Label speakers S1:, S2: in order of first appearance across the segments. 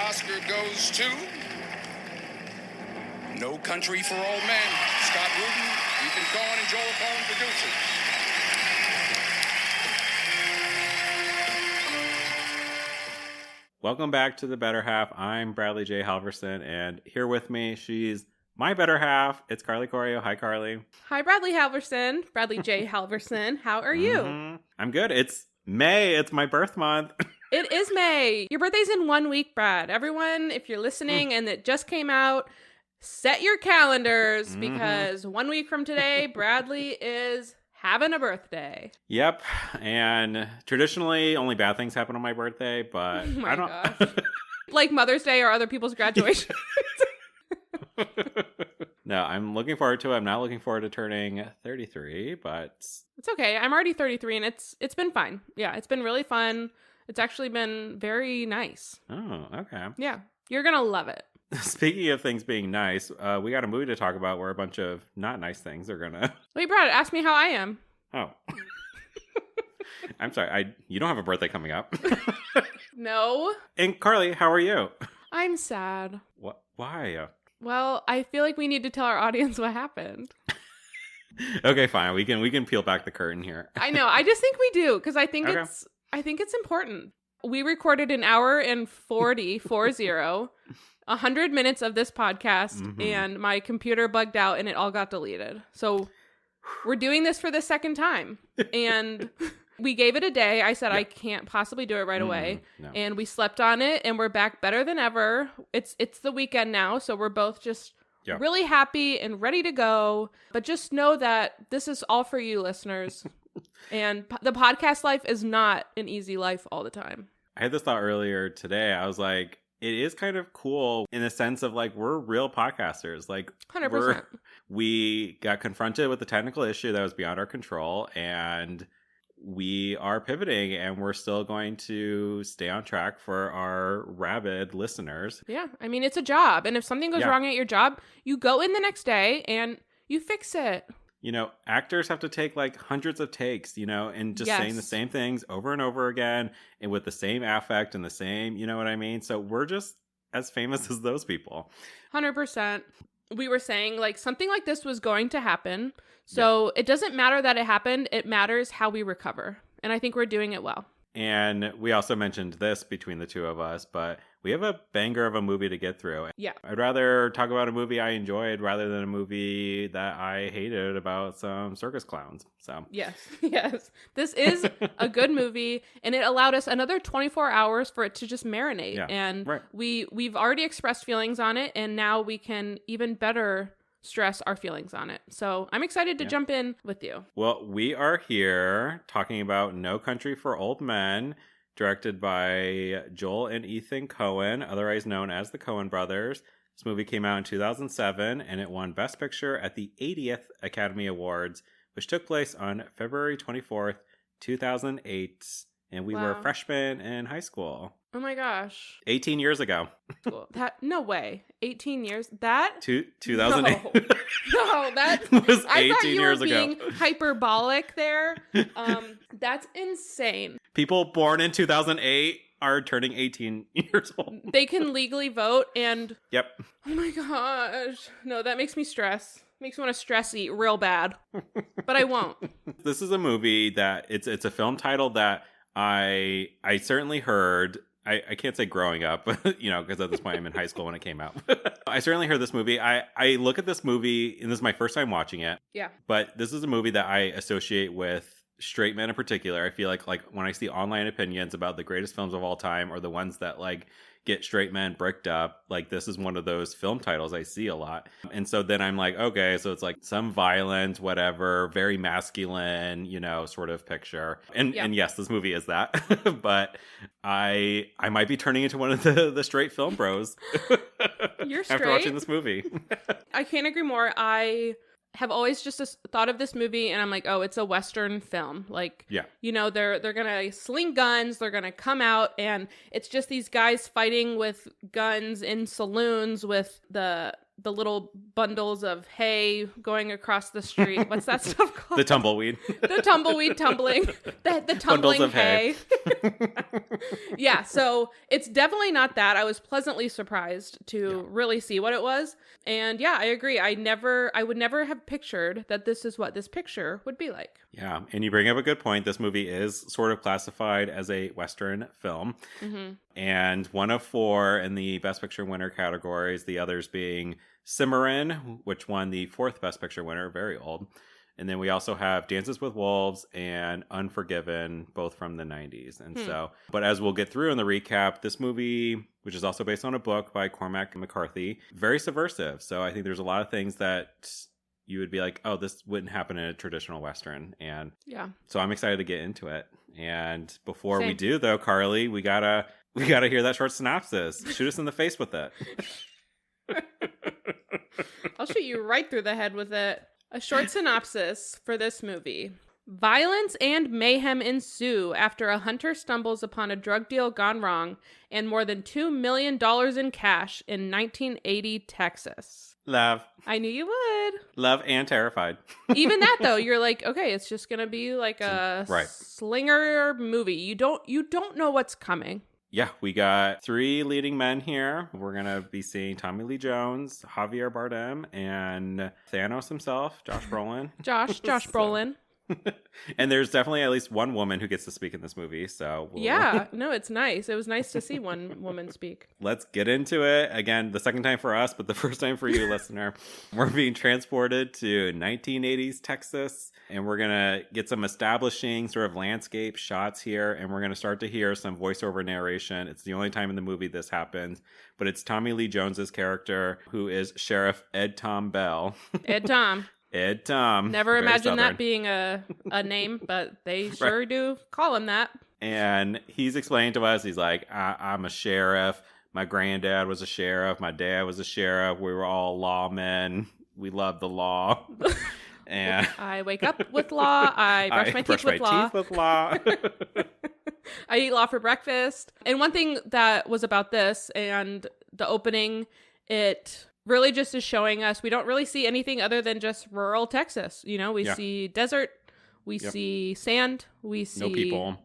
S1: Oscar goes to No Country for Old Men. Scott Rudin, Ethan Coen, and Joel Coen producers.
S2: Welcome back to The Better Half. I'm Bradley J. Halverson, and here with me, she's my better half. It's Carly Corio. Hi, Carly.
S3: Hi, Bradley Halverson. Bradley J. Halverson. How are you?
S2: I'm good. It's May. It's my birth month.
S3: It is May. Your birthday's in 1 week, Brad. Everyone, if you're listening and it just came out, set your calendars because 1 week from today, Bradley is having a birthday.
S2: Yep. And traditionally, only bad things happen on my birthday, but
S3: Oh my
S2: I don't.
S3: gosh. Like Mother's Day or other people's graduation.
S2: No, I'm looking forward to it. I'm not looking forward to turning 33, but
S3: It's okay. I'm already 33 and it's been fine. Yeah, it's been really fun. It's actually been very nice.
S2: oh, okay.
S3: Yeah, you're going to love it.
S2: Speaking of things being nice, we got a movie to talk about where a bunch of not nice things are gonna.
S3: Wait, Brad, ask me how I am.
S2: Oh, I'm sorry. You don't have a birthday coming up.
S3: No,
S2: And Carly, how are you?
S3: I'm sad.
S2: What? Why?
S3: Well, I feel like we need to tell our audience what happened.
S2: Okay, fine. We can peel back the curtain here.
S3: I know. I just think we do because I think
S2: Okay.
S3: it's important. We recorded an hour and 40 100 minutes of this podcast, and my computer bugged out and it all got deleted. So we're doing this for the second time, and we gave it a day. I said I can't possibly do it right away,
S2: no.
S3: and we slept on it, and we're back better than ever. It's the weekend now, so we're both just really happy and ready to go. But just know that this is all for you, listeners. And the podcast life is not an easy life all the time.
S2: I had this thought earlier today. I was like, it is kind of cool in the sense of like, we're real podcasters. Like
S3: 100%.
S2: We got confronted with a technical issue that was beyond our control, and we are pivoting, and we're still going to stay on track for our rabid listeners.
S3: Yeah. I mean, it's a job. And if something goes wrong at your job, you go in the next day and you fix it.
S2: You know, actors have to take like hundreds of takes, you know, and just saying the same things over and over again and with the same affect and the same, you know what I mean? So we're just as famous as those people.
S3: 100%. We were saying like something like this was going to happen. So it doesn't matter that it happened. It matters how we recover. And I think we're doing it well.
S2: And we also mentioned this between the two of us, but we have a banger of a movie to get through.
S3: Yeah.
S2: I'd rather talk about a movie I enjoyed rather than a movie that I hated about some circus clowns. So
S3: Yes. This is a good movie, and it allowed us another 24 hours for it to just marinate.
S2: Yeah.
S3: And
S2: Right.
S3: we've already expressed feelings on it, and now we can even better stress our feelings on it. So I'm excited to jump in with you.
S2: Well, we are here talking about No Country for Old Men, directed by Joel and Ethan Coen, otherwise known as the Coen Brothers. This movie came out in 2007, and it won Best Picture at the 80th Academy Awards, which took place on February 24th, 2008. And we were freshmen in high school.
S3: Oh my gosh.
S2: 18 years ago.
S3: Cool. No way. 18 years? That?
S2: 2008.
S3: No, that
S2: was 18
S3: I thought you
S2: years
S3: were
S2: ago.
S3: being hyperbolic there. That's insane.
S2: People born in 2008 are turning 18 years old.
S3: They can legally vote and
S2: Yep.
S3: oh my gosh. No, that makes me stress. Makes me want to stress eat real bad. But I won't.
S2: This is a movie that it's a film title that I certainly heard. I can't say growing up, but you know, because at this point I'm in high school when it came out. I certainly heard this movie. I look at this movie, and this is my first time watching it.
S3: Yeah.
S2: But this is a movie that I associate with straight men in particular. I feel like when I see online opinions about the greatest films of all time, or the ones that like get straight men bricked up, like this is one of those film titles I see a lot. And so then I'm like, okay, so it's like some violent, whatever, very masculine, you know, sort of picture. And yes, this movie is that. But I might be turning into one of the straight film bros.
S3: You're straight?
S2: After watching this movie.
S3: I can't agree more. I have always just thought of this movie and I'm like, oh, it's a Western film. Like, you know, they're going to sling guns. They're going to come out and it's just these guys fighting with guns in saloons with the the little bundles of hay going across the street. What's that stuff called?
S2: The tumbleweed.
S3: The tumbleweed tumbling. The tumbling
S2: Bundles of hay.
S3: Yeah, so it's definitely not that. I was pleasantly surprised to really see what it was. And yeah, I agree. I would never have pictured that this is what this picture would be like.
S2: Yeah, and you bring up a good point. This movie is sort of classified as a Western film.
S3: Mm-hmm.
S2: And one of 4 in the Best Picture winner categories, the others being Cimarron, which won the 4th Best Picture winner, very old. And then we also have Dances with Wolves and Unforgiven, both from the 90s. And so, but as we'll get through in the recap, this movie, which is also based on a book by Cormac McCarthy, very subversive. So I think there's a lot of things that you would be like, oh, this wouldn't happen in a traditional Western. And
S3: yeah, so
S2: I'm excited to get into it. And before we do, though, Carly, we gotta hear that short synopsis. Shoot us in the face with it.
S3: I'll shoot you right through the head with it. A short synopsis for this movie. Violence and mayhem ensue after a hunter stumbles upon a drug deal gone wrong and more than $2 million in cash in 1980 Texas.
S2: Love.
S3: I knew you would.
S2: Love and terrified.
S3: Even that, though, you're like, okay, it's just going to be like a slinger movie. You don't know what's coming.
S2: Yeah, we got 3 leading men here. We're going to be seeing Tommy Lee Jones, Javier Bardem, and Thanos himself, Josh Brolin.
S3: Josh Brolin.
S2: And there's definitely at least one woman who gets to speak in this movie. So
S3: no, it's nice. It was nice to see one woman speak.
S2: Let's get into it. Again, the second time for us, but the first time for you, listener. We're being transported to 1980s Texas, and we're going to get some establishing sort of landscape shots here, and we're going to start to hear some voiceover narration. It's the only time in the movie this happens, but it's Tommy Lee Jones's character, who is Sheriff Ed Tom Bell.
S3: Ed Tom.
S2: Ed Tom.
S3: Never imagined that being a name, but they sure do call him that.
S2: And he's explaining to us, he's like, I'm a sheriff. My granddad was a sheriff. My dad was a sheriff. We were all lawmen. We love the law. And
S3: I wake up with law. I brush my teeth with law. I eat law for breakfast. And one thing that was about this and the opening, it really just is showing us we don't really see anything other than just rural Texas. You know, we see desert, we see sand, we see
S2: no people.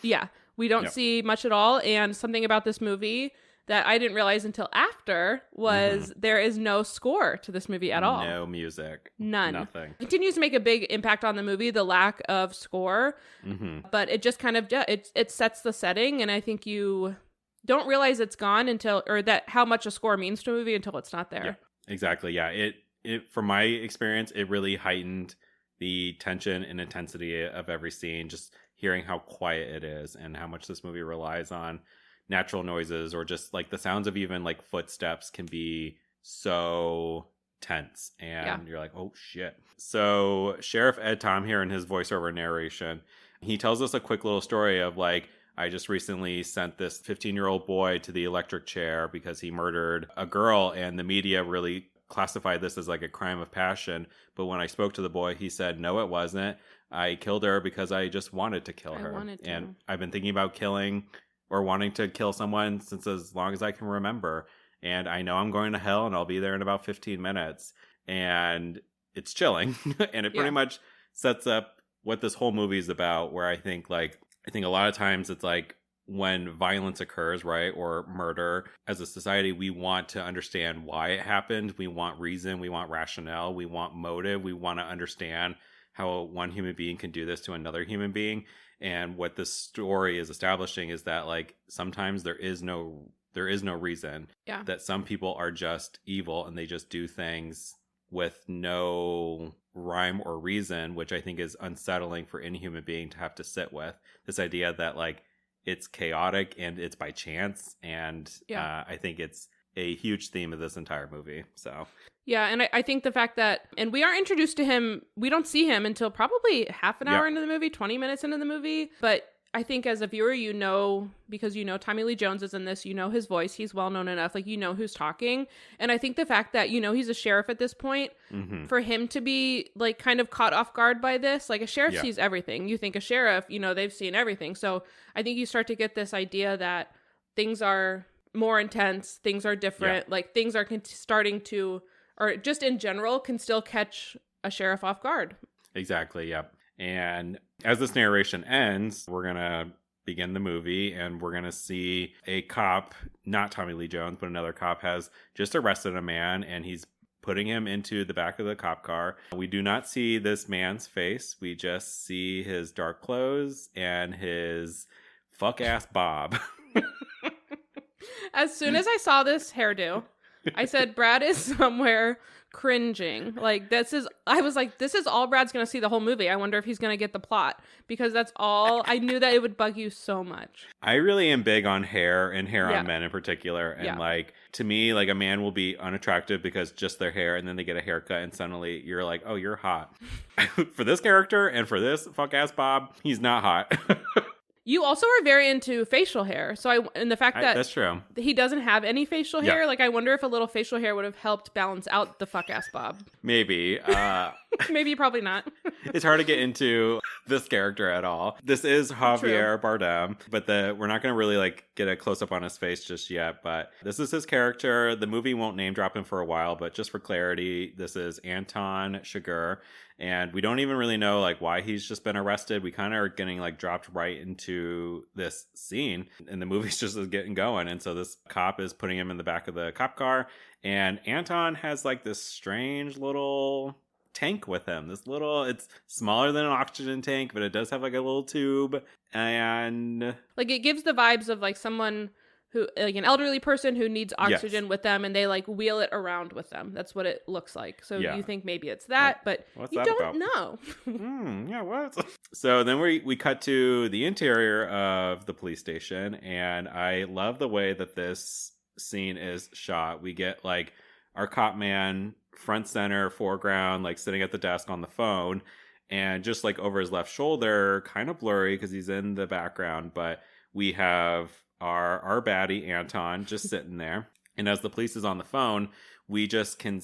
S3: Yeah, we don't see much at all. And something about this movie that I didn't realize until after was there is no score to this movie at all.
S2: No music.
S3: None.
S2: Nothing.
S3: It continues to make a big impact on the movie, the lack of score. But it just kind of, it sets the setting. And I think you don't realize it's gone until, or that how much a score means to a movie until it's not there.
S2: Yeah, exactly. Yeah. It from my experience, it really heightened the tension and intensity of every scene, just hearing how quiet it is and how much this movie relies on natural noises, or just like the sounds of even like footsteps can be so tense. And you're like, oh shit. So Sheriff Ed Tom here in his voiceover narration, he tells us a quick little story of like, I just recently sent this 15-year-old boy to the electric chair because he murdered a girl, and the media really classified this as like a crime of passion. But when I spoke to the boy, he said, no, it wasn't. I killed her because I just wanted to kill her. And I've been thinking about killing or wanting to kill someone since as long as I can remember. And I know I'm going to hell and I'll be there in about 15 minutes. And it's chilling. And it pretty much sets up what this whole movie is about, where I think a lot of times it's like when violence occurs, right, or murder, as a society, we want to understand why it happened. We want reason. We want rationale. We want motive. We want to understand how one human being can do this to another human being. And what this story is establishing is that like sometimes there is no reason.
S3: Yeah.
S2: That some people are just evil and they just do things with no rhyme or reason, which I think is unsettling for any human being to have to sit with. This idea that like it's chaotic and it's by chance. And I think it's a huge theme of this entire movie. So
S3: yeah, and I think the fact that, and we are introduced to him, we don't see him until probably half an hour into the movie, 20 minutes into the movie. But I think as a viewer, you know, because you know Tommy Lee Jones is in this, you know his voice, he's well known enough, like you know who's talking. And I think the fact that, you know, he's a sheriff at this point, for him to be like kind of caught off guard by this, like a sheriff sees everything. You think a sheriff, you know, they've seen everything. So I think you start to get this idea that things are more intense. Things are different. Like things are starting to, or just in general, can still catch a sheriff off guard.
S2: Exactly. Yep. And as this narration ends, we're going to begin the movie and we're going to see a cop, not Tommy Lee Jones, but another cop has just arrested a man and he's putting him into the back of the cop car. We do not see this man's face. We just see his dark clothes and his fuck-ass bob.
S3: As soon as I saw this hairdo, I said, Brad is somewhere cringing. Like, I was like, this is all Brad's going to see the whole movie. I wonder if he's going to get the plot, because that's all. I knew that it would bug you so much.
S2: I really am big on hair and hair on men in particular. And like, to me, like a man will be unattractive because just their hair, and then they get a haircut and suddenly you're like, oh, you're hot. For this character and for this fuck-ass Bob, he's not hot.
S3: You also are very into facial hair. So and the fact that
S2: that's true.
S3: He doesn't have any facial hair. Like, I wonder if a little facial hair would have helped balance out the fuck-ass Bob.
S2: Maybe.
S3: Maybe, probably not.
S2: It's hard to get into this character at all. This is Javier Bardem, but we're not going to really like get a close-up on his face just yet. But this is his character. The movie won't name drop him for a while, but just for clarity, this is Anton Chigurh. And we don't even really know like why he's just been arrested. We kind of are getting like dropped right into this scene, and the movie's just getting going. And so this cop is putting him in the back of the cop car, and Anton has like this strange little tank with him. It's smaller than an oxygen tank, but it does have like a little tube, and
S3: like it gives the vibes of like someone who, like an elderly person who needs oxygen with them, and they like wheel it around with them. That's what it looks like. So you think maybe it's that, but you don't know.
S2: What? So then we cut to the interior of the police station, and I love the way that this scene is shot. We get like our cop man front center, foreground, like sitting at the desk on the phone, and just like over his left shoulder, kind of blurry because he's in the background, but we have our baddie Anton just sitting there. And as the police is on the phone, we just can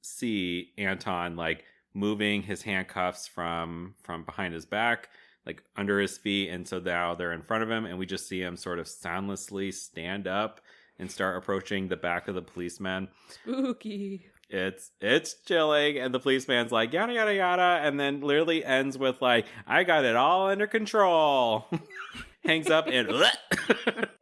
S2: see Anton like moving his handcuffs from behind his back, like under his feet. And so now they're in front of him, and we just see him sort of soundlessly stand up and start approaching the back of the policeman.
S3: Spooky.
S2: It's chilling, and the policeman's like yada yada yada, and then literally ends with like, I got it all under control. Hangs up and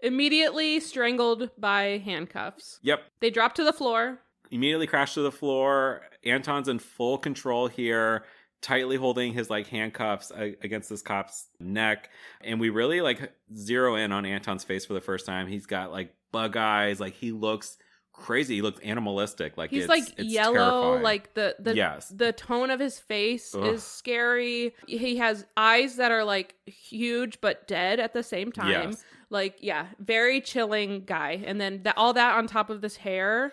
S3: immediately strangled by handcuffs.
S2: Yep.
S3: They drop to the floor.
S2: Immediately crash to the floor. Anton's in full control here, tightly holding his like handcuffs against this cop's neck. And we really like zero in on Anton's face for the first time. He's got like bug eyes. Like he looks crazy. He looks animalistic. Like
S3: he's
S2: it's
S3: yellow.
S2: Terrifying.
S3: Like the tone of his face is scary. He has eyes that are like huge but dead at the same time.
S2: Yes.
S3: Like, yeah, very chilling guy. And then all that on top of this hair,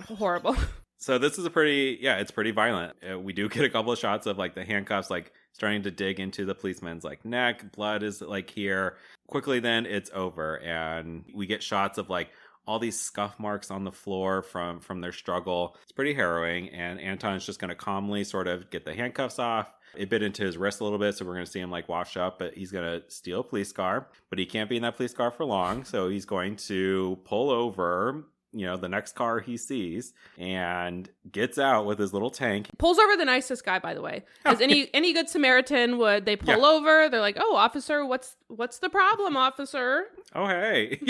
S3: horrible.
S2: So this is it's pretty violent. We do get a couple of shots of like the handcuffs like starting to dig into the policeman's like neck. Blood is like here. Quickly then it's over, and we get shots of like all these scuff marks on the floor from their struggle. It's pretty harrowing, and Anton's just going to calmly sort of get the handcuffs off. It bit into his wrist a little bit, so we're going to see him like wash up, but he's going to steal a police car, but he can't be in that police car for long, so he's going to pull over, the next car he sees, and gets out with his little tank.
S3: Pulls over the nicest guy, by the way. As any good Samaritan would. They pull over, they're like, oh, officer, what's the problem, officer?
S2: Oh, hey.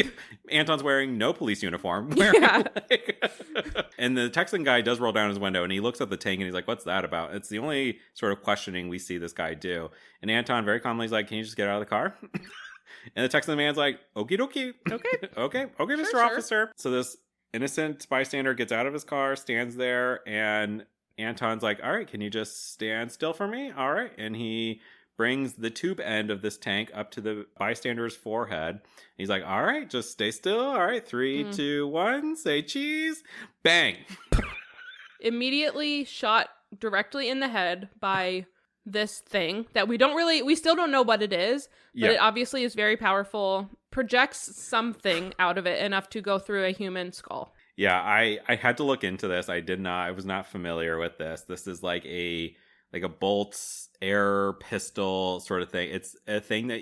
S2: Anton's wearing no police uniform.
S3: Yeah.
S2: And the Texan guy does roll down his window, and he looks at the tank, and he's like, what's that about? It's the only sort of questioning we see this guy do. And Anton very calmly is like, can you just get out of the car? And the Texan man's like, okie dokie. Okay, Mr. Officer. So this innocent bystander gets out of his car, stands there, and Anton's like, all right, can you just stand still for me? All right. And he brings the tube end of this tank up to the bystander's forehead. He's like, all right, just stay still. All right, 3, 2, 1, say cheese. Bang.
S3: Immediately shot directly in the head by this thing that we still don't know what it is, but it obviously is very powerful, projects something out of it enough to go through a human skull.
S2: Yeah, I had to look into this. I was not familiar with this. This is like a bolts air pistol sort of thing. It's a thing that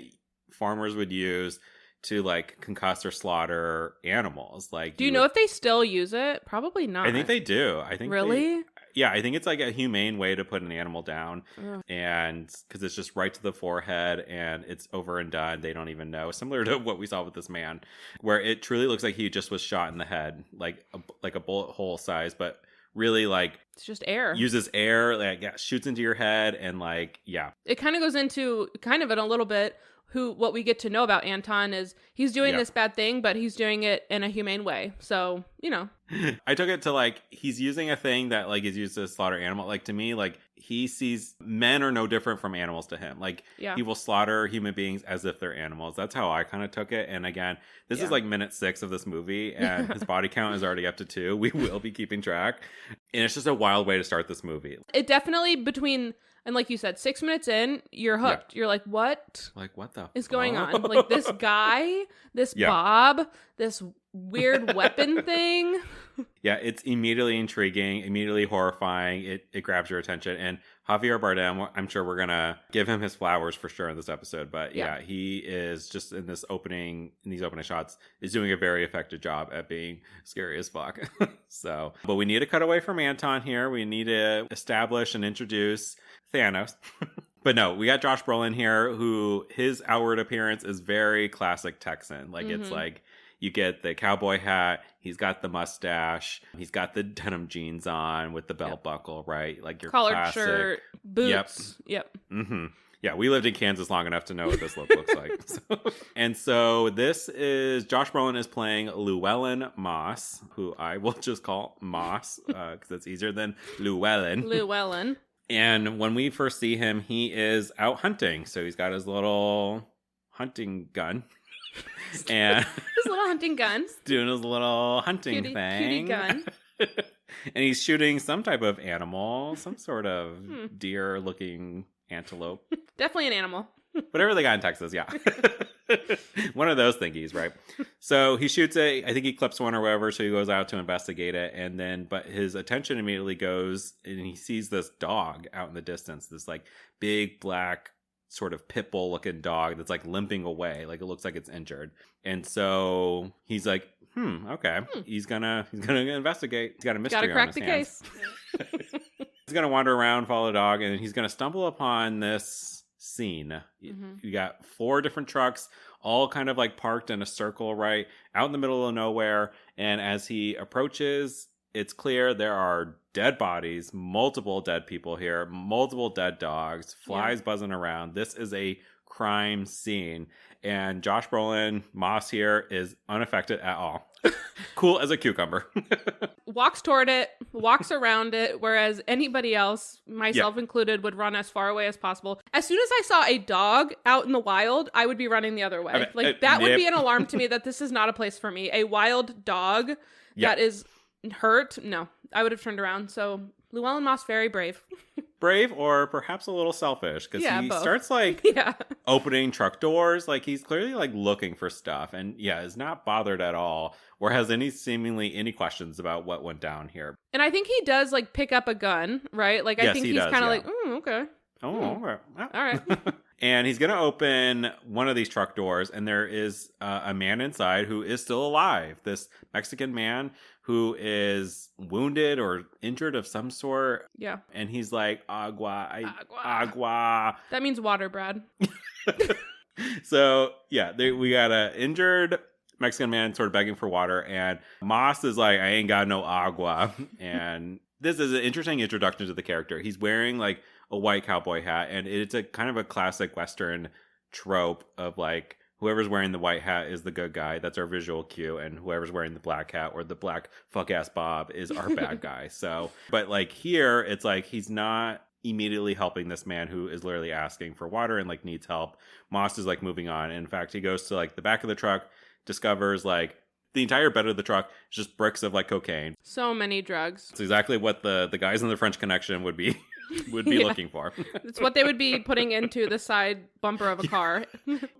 S2: farmers would use to like concuss or slaughter animals. Like,
S3: do you know if they still use it? Probably not.
S2: I think they do. I think
S3: really.
S2: Yeah, I think it's like a humane way to put an animal down.
S3: Ugh.
S2: And because it's just right to the forehead and it's over and done. They don't even know. Similar to what we saw with this man, where it truly looks like he just was shot in the head, like a bullet hole size, but really like
S3: it's just air.
S2: Uses air, like shoots into your head, and like it
S3: kind of goes into kind of in a little bit what we get to know about Anton is he's doing this bad thing, but he's doing it in a humane way. So,
S2: I took it to like he's using a thing that like is used to slaughter animal. Like to me, like he sees men are no different from animals to him. Like he will slaughter human beings as if they're animals. That's how I kind of took it. And again, this is like minute 6 of this movie, and his body count is already up to 2. We will be keeping track, and it's just a wild way to start this movie.
S3: It definitely and like you said, 6 minutes in, you're hooked. You're like, what?
S2: Like, what the
S3: is going on? Like this guy, this Bob, this weird weapon thing.
S2: Yeah, it's immediately intriguing, immediately horrifying. It grabs your attention. And Javier Bardem, I'm sure we're going to give him his flowers for sure in this episode. But yeah, he is just in these opening shots, is doing a very effective job at being scary as fuck. But we need to cut away from Anton here. We need to establish and introduce Thanos. But no, we got Josh Brolin here, who his outward appearance is very classic Texan. Like it's like you get the cowboy hat, he's got the mustache, he's got the denim jeans on with the belt buckle, right? Like your
S3: collared
S2: classic
S3: shirt, boots. Yep.
S2: Mm-hmm. Yeah, we lived in Kansas long enough to know what this look looks like. And so this is Josh Brolin is playing Llewellyn Moss, who I will just call Moss because it's easier than Llewellyn.
S3: Llewellyn.
S2: And when we first see him, he is out hunting. So he's got his little hunting gun. And
S3: his little hunting gun.
S2: Doing his little hunting thing.
S3: Cutie gun.
S2: And he's shooting some type of animal, some sort of deer-looking antelope.
S3: Definitely an animal.
S2: Whatever they got in Texas, yeah. One of those thingies, right? So he shoots it. I think he clips one or whatever, so he goes out to investigate it. But his attention immediately goes, and he sees this dog out in the distance, this like big black sort of pit bull looking dog that's like limping away, like it looks like it's injured. And so he's like, okay. He's gonna investigate. He's got a mystery on his hands. Gotta crack the case. He's gonna wander around, follow the dog, and he's gonna stumble upon this scene. You got 4 different trucks, all kind of like parked in a circle, right out in the middle of nowhere. And as he approaches, it's clear there are dead bodies, multiple dead people here, multiple dead dogs, flies buzzing around. This is a crime scene. And Josh Brolin, Moss here, is unaffected at all. Cool as a cucumber.
S3: Walks toward it, walks around it, whereas anybody else, myself included, would run as far away as possible. As soon as I saw a dog out in the wild, I would be running the other way. That would be an alarm to me that this is not a place for me. A wild dog that is hurt, no. I would have turned around. So Llewellyn Moss, very brave.
S2: Brave, or perhaps a little selfish, because he
S3: both.
S2: starts like opening truck doors. Like he's clearly like looking for stuff, and is not bothered at all, or has seemingly any questions about what went down here.
S3: And I think he does like pick up a gun, right? Like I think he's kind of like, okay.
S2: Oh, okay.
S3: All right.
S2: And he's going to open one of these truck doors, and there is a man inside who is still alive. This Mexican man who is wounded or injured of some sort.
S3: Yeah.
S2: And he's like, agua.
S3: That means water, Brad.
S2: So, we got an injured Mexican man sort of begging for water, and Moss is like, I ain't got no agua. And this is an interesting introduction to the character. He's wearing like a white cowboy hat, and it's a kind of a classic Western trope of like whoever's wearing the white hat is the good guy. That's our visual cue, and whoever's wearing the black hat or the black fuck-ass Bob is our bad guy. So, but like here, it's like he's not immediately helping this man who is literally asking for water and like needs help. Moss is like moving on. And in fact, he goes to like the back of the truck, discovers like the entire bed of the truck is just bricks of like cocaine.
S3: So many drugs.
S2: It's exactly what the guys in the French Connection would be looking for.
S3: It's what they would be putting into the side bumper of a car.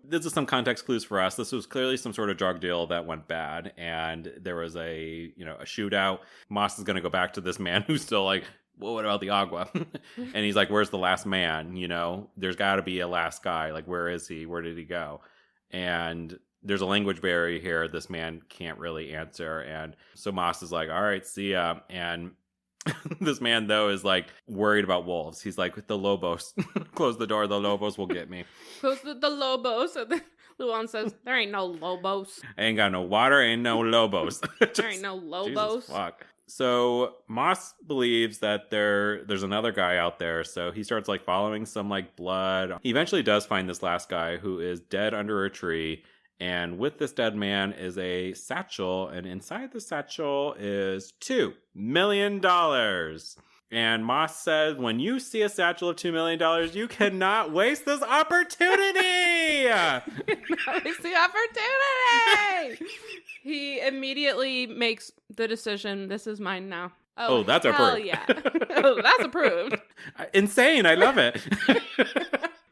S2: This is some context clues for us. This was clearly some sort of drug deal that went bad, and there was a shootout. Moss is going to go back to this man who's still like, well, what about the agua? And he's like, where's the last man? There's got to be a last guy. Like, where is he? Where did he go? And there's a language barrier here. This man can't really answer. And so Moss is like, all right, see ya. And this man, though, is like worried about wolves. He's like, the Lobos, close the door. The Lobos will get me.
S3: Close the Lobos. And then Llewellyn says, there ain't no Lobos.
S2: I ain't got no water. Ain't no Lobos.
S3: There ain't no Lobos.
S2: Jesus, fuck. So Moss believes that there's another guy out there. So he starts like following some like blood. He eventually does find this last guy who is dead under a tree. And with this dead man is a satchel, and inside the satchel is $2 million. And Moss says, when you see a satchel of $2 million, you cannot waste this opportunity.
S3: That is the opportunity. He immediately makes the decision, this is mine now.
S2: Oh, that's approved.
S3: Yeah. Oh, that's approved.
S2: Insane. I love it.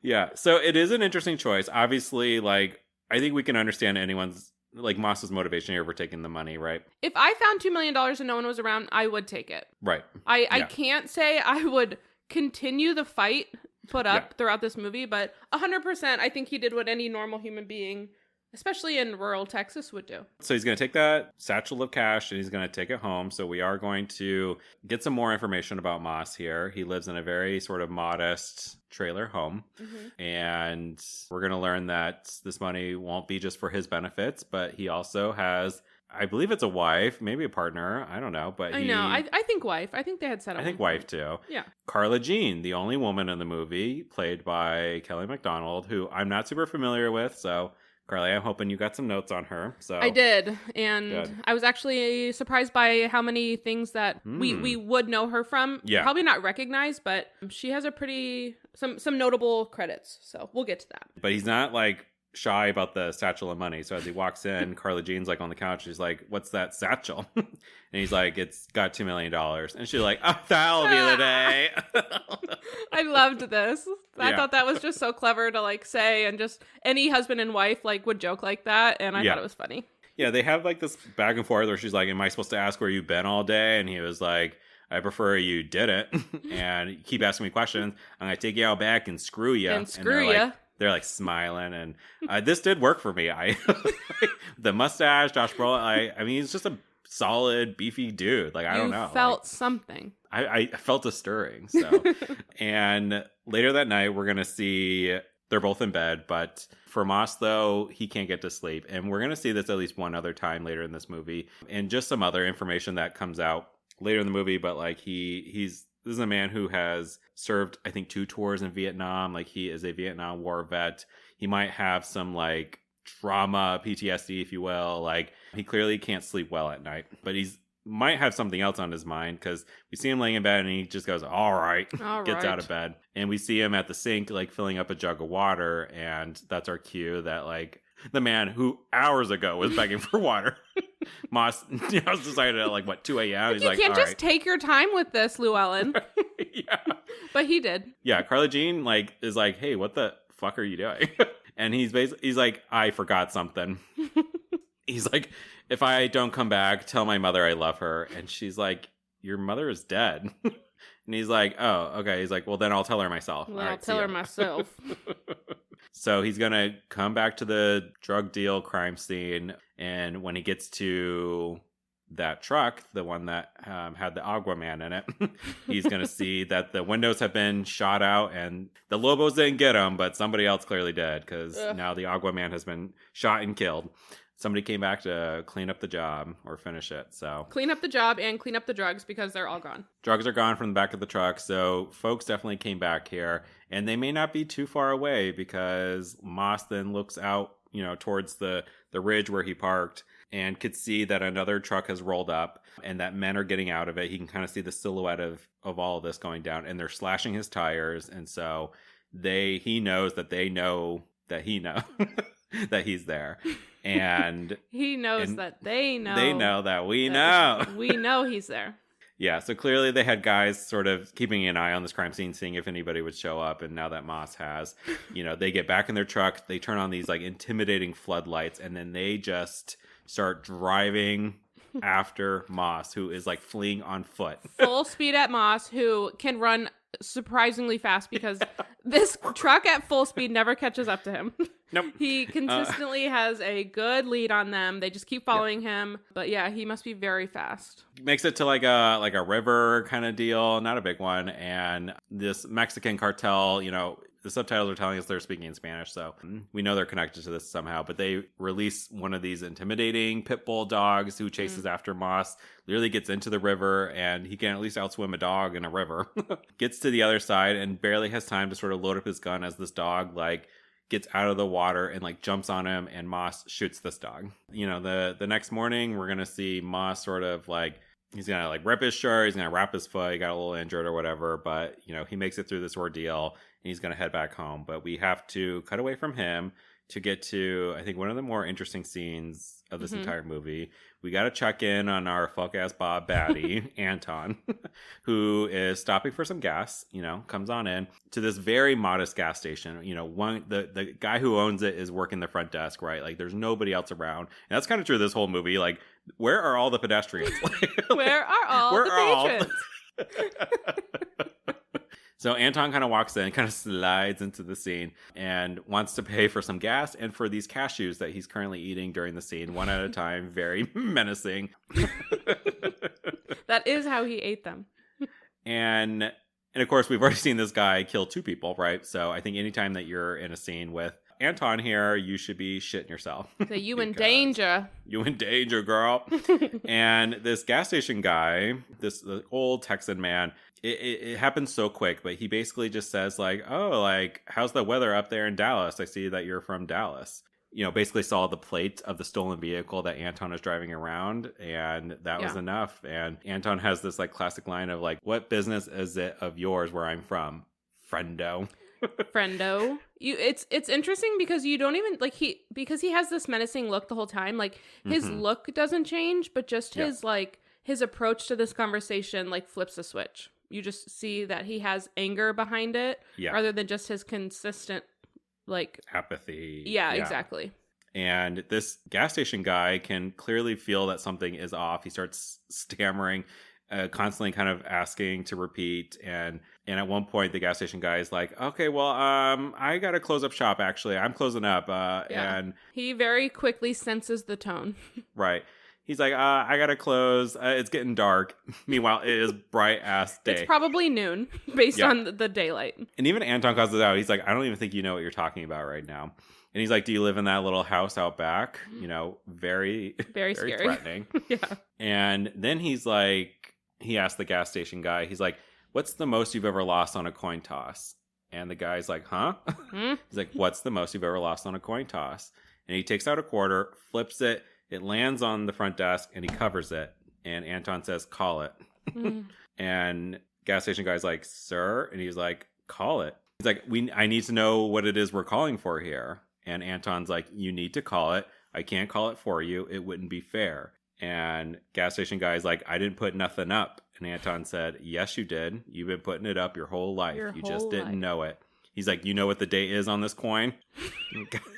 S2: Yeah. So it is an interesting choice. Obviously, like, I think we can understand anyone's, like, Moss's motivation here for taking the money, right?
S3: If I found $2 million and no one was around, I would take it.
S2: Right.
S3: I can't say I would continue the fight put up throughout this movie, but 100% I think he did what any normal human being, especially in rural Texas, would do.
S2: So he's going to take that satchel of cash and he's going to take it home. So we are going to get some more information about Moss here. He lives in a very sort of modest trailer home. Mm-hmm. And we're going to learn that this money won't be just for his benefits, but he also has, I believe it's a wife, maybe a partner. I don't know. But
S3: I think wife. I think they had settled.
S2: I think wife too.
S3: Yeah.
S2: Carla Jean, the only woman in the movie, played by Kelly MacDonald, who I'm not super familiar with. So Carly, I'm hoping you got some notes on her. So
S3: I did, and
S2: good.
S3: I was actually surprised by how many things that we would know her from.
S2: Yeah.
S3: Probably not recognize, but she has a some notable credits. So we'll get to that.
S2: But he's not like shy about the satchel of money. So as he walks in, Carla Jean's like on the couch. She's like, "What's that satchel?" And he's like, "It's got $2 million." And she's like, "Oh, that'll be the day."
S3: I loved this. I thought that was just so clever to like say, and just any husband and wife like would joke like that, and I thought it was funny.
S2: Yeah, they have like this back and forth where she's like, "Am I supposed to ask where you've been all day?" And he was like, "I prefer you didn't." And you keep asking me questions. I'm gonna take you out back and screw you.
S3: And screw you.
S2: They're like smiling, and this did work for me. The mustache, Josh Brolin. I mean, he's just a solid, beefy dude. Like, I don't know.
S3: Felt something.
S2: I felt a stirring. So, and later that night, we're gonna see they're both in bed. But for Moss, though, he can't get to sleep, and we're gonna see this at least one other time later in this movie, and just some other information that comes out later in the movie. But like this is a man who has served, I think, 2 tours in Vietnam. Like, he is a Vietnam War vet. He might have some, like, trauma, PTSD, if you will. Like, he clearly can't sleep well at night. But might have something else on his mind, because we see him laying in bed and he just goes, all right, gets out of bed. And we see him at the sink, like, filling up a jug of water. And that's our cue that, like, the man who hours ago was begging for water. Moss decided at, like, what, 2 a.m.? He's like,
S3: you can't
S2: all
S3: just
S2: right.
S3: take your time with this, Llewellyn.
S2: Yeah.
S3: But he did.
S2: Yeah, Carla Jean, like, is like, hey, what the fuck are you doing? And he's like, I forgot something. He's like, if I don't come back, tell my mother I love her. And she's like, your mother is dead. And he's like, oh, okay. He's like, well, then I'll tell her myself.
S3: Well, I'll tell her myself.
S2: So he's going to come back to the drug deal crime scene. And when he gets to that truck, the one that had the Agua Man in it, he's going to see that the windows have been shot out and the Lobos didn't get him, but somebody else clearly did, because now the Agua Man has been shot and killed. Somebody came back to clean up the job or finish it. So
S3: clean up the job and clean up the drugs, because they're all gone.
S2: Drugs are gone from the back of the truck. So folks definitely came back here, and they may not be too far away, because Moss then looks out, towards the ridge where he parked, and could see that another truck has rolled up and that men are getting out of it. He can kind of see the silhouette of all of this going down, and they're slashing his tires. And so he knows that they know that he knows that he's there. And
S3: he knows that they know.
S2: They know that we know.
S3: We know he's there.
S2: Yeah, so clearly they had guys sort of keeping an eye on this crime scene, seeing if anybody would show up. And now that Moss has, they get back in their truck, they turn on these like intimidating floodlights, and then they just start driving after Moss, who is like fleeing on foot.
S3: Full speed at Moss, who can run surprisingly fast, because this truck at full speed never catches up to him.
S2: Nope.
S3: He consistently has a good lead on them. They just keep following him. But yeah, he must be very fast.
S2: Makes it to like a river kind of deal, not a big one. And this Mexican cartel, the subtitles are telling us they're speaking in Spanish, so we know they're connected to this somehow. But they release one of these intimidating pit bull dogs who chases after Moss, literally gets into the river, and he can at least outswim a dog in a river. Gets to the other side and barely has time to sort of load up his gun as this dog gets out of the water and jumps on him, and Moss shoots this dog. The next morning we're gonna see Moss sort of he's gonna rip his shirt, he's gonna wrap his foot, he got a little injured or whatever, but he makes it through this ordeal and he's gonna head back home. But we have to cut away from him to get to, I think, one of the more interesting scenes of this entire movie. We got to check in on our fuck-ass Bob baddie, Anton, who is stopping for some gas, comes on in to this very modest gas station. The guy who owns it is working the front desk, right? There's nobody else around. And that's kind of true this whole movie. Where are all the pedestrians?
S3: Where are all the patrons?
S2: So Anton kind of walks in, kind of slides into the scene and wants to pay for some gas and for these cashews that he's currently eating during the scene, one at a time, very menacing.
S3: That is how he ate them.
S2: And of course, we've already seen this guy kill 2 people, right? So I think anytime that you're in a scene with Anton here, you should be shitting yourself.
S3: So you in danger.
S2: You in danger, girl. And this gas station guy, this old Texan man, it happens so quick, but he basically just says how's the weather up there in Dallas? I see that you're from Dallas. Basically saw the plate of the stolen vehicle that Anton is driving around, and that was enough. And Anton has this classic line of what business is it of yours where I'm from? Friendo.
S3: Friendo. It's interesting because you don't even because he has this menacing look the whole time. His look doesn't change, but just his his approach to this conversation flips a switch. You just see that he has anger behind it rather than just his consistent
S2: apathy.
S3: Yeah, exactly.
S2: And this gas station guy can clearly feel that something is off. He starts stammering, constantly kind of asking to repeat. And at one point, the gas station guy is like, okay, well, I got to close up shop, actually. I'm closing up. And
S3: he very quickly senses the tone.
S2: Right. He's like, I got to close. It's getting dark. Meanwhile, it is bright ass day.
S3: It's probably noon based on the daylight.
S2: And even Anton calls it out. He's like, I don't even think you know what you're talking about right now. And he's like, do you live in that little house out back? Very, very
S3: scary.
S2: Threatening.
S3: Yeah.
S2: And then he asked the gas station guy, he's like, what's the most you've ever lost on a coin toss? And the guy's like, huh? He's like, what's the most you've ever lost on a coin toss? And he takes out a quarter, flips it. It lands on the front desk, and he covers it. And Anton says, call it. And gas station guy's like, sir? And he's like, call it. He's like, I need to know what it is we're calling for here. And Anton's like, you need to call it. I can't call it for you. It wouldn't be fair. And gas station guy's like, I didn't put nothing up. And Anton said, yes, you did. You've been putting it up your whole life. You just didn't know it. He's like, you know what the date is on this coin?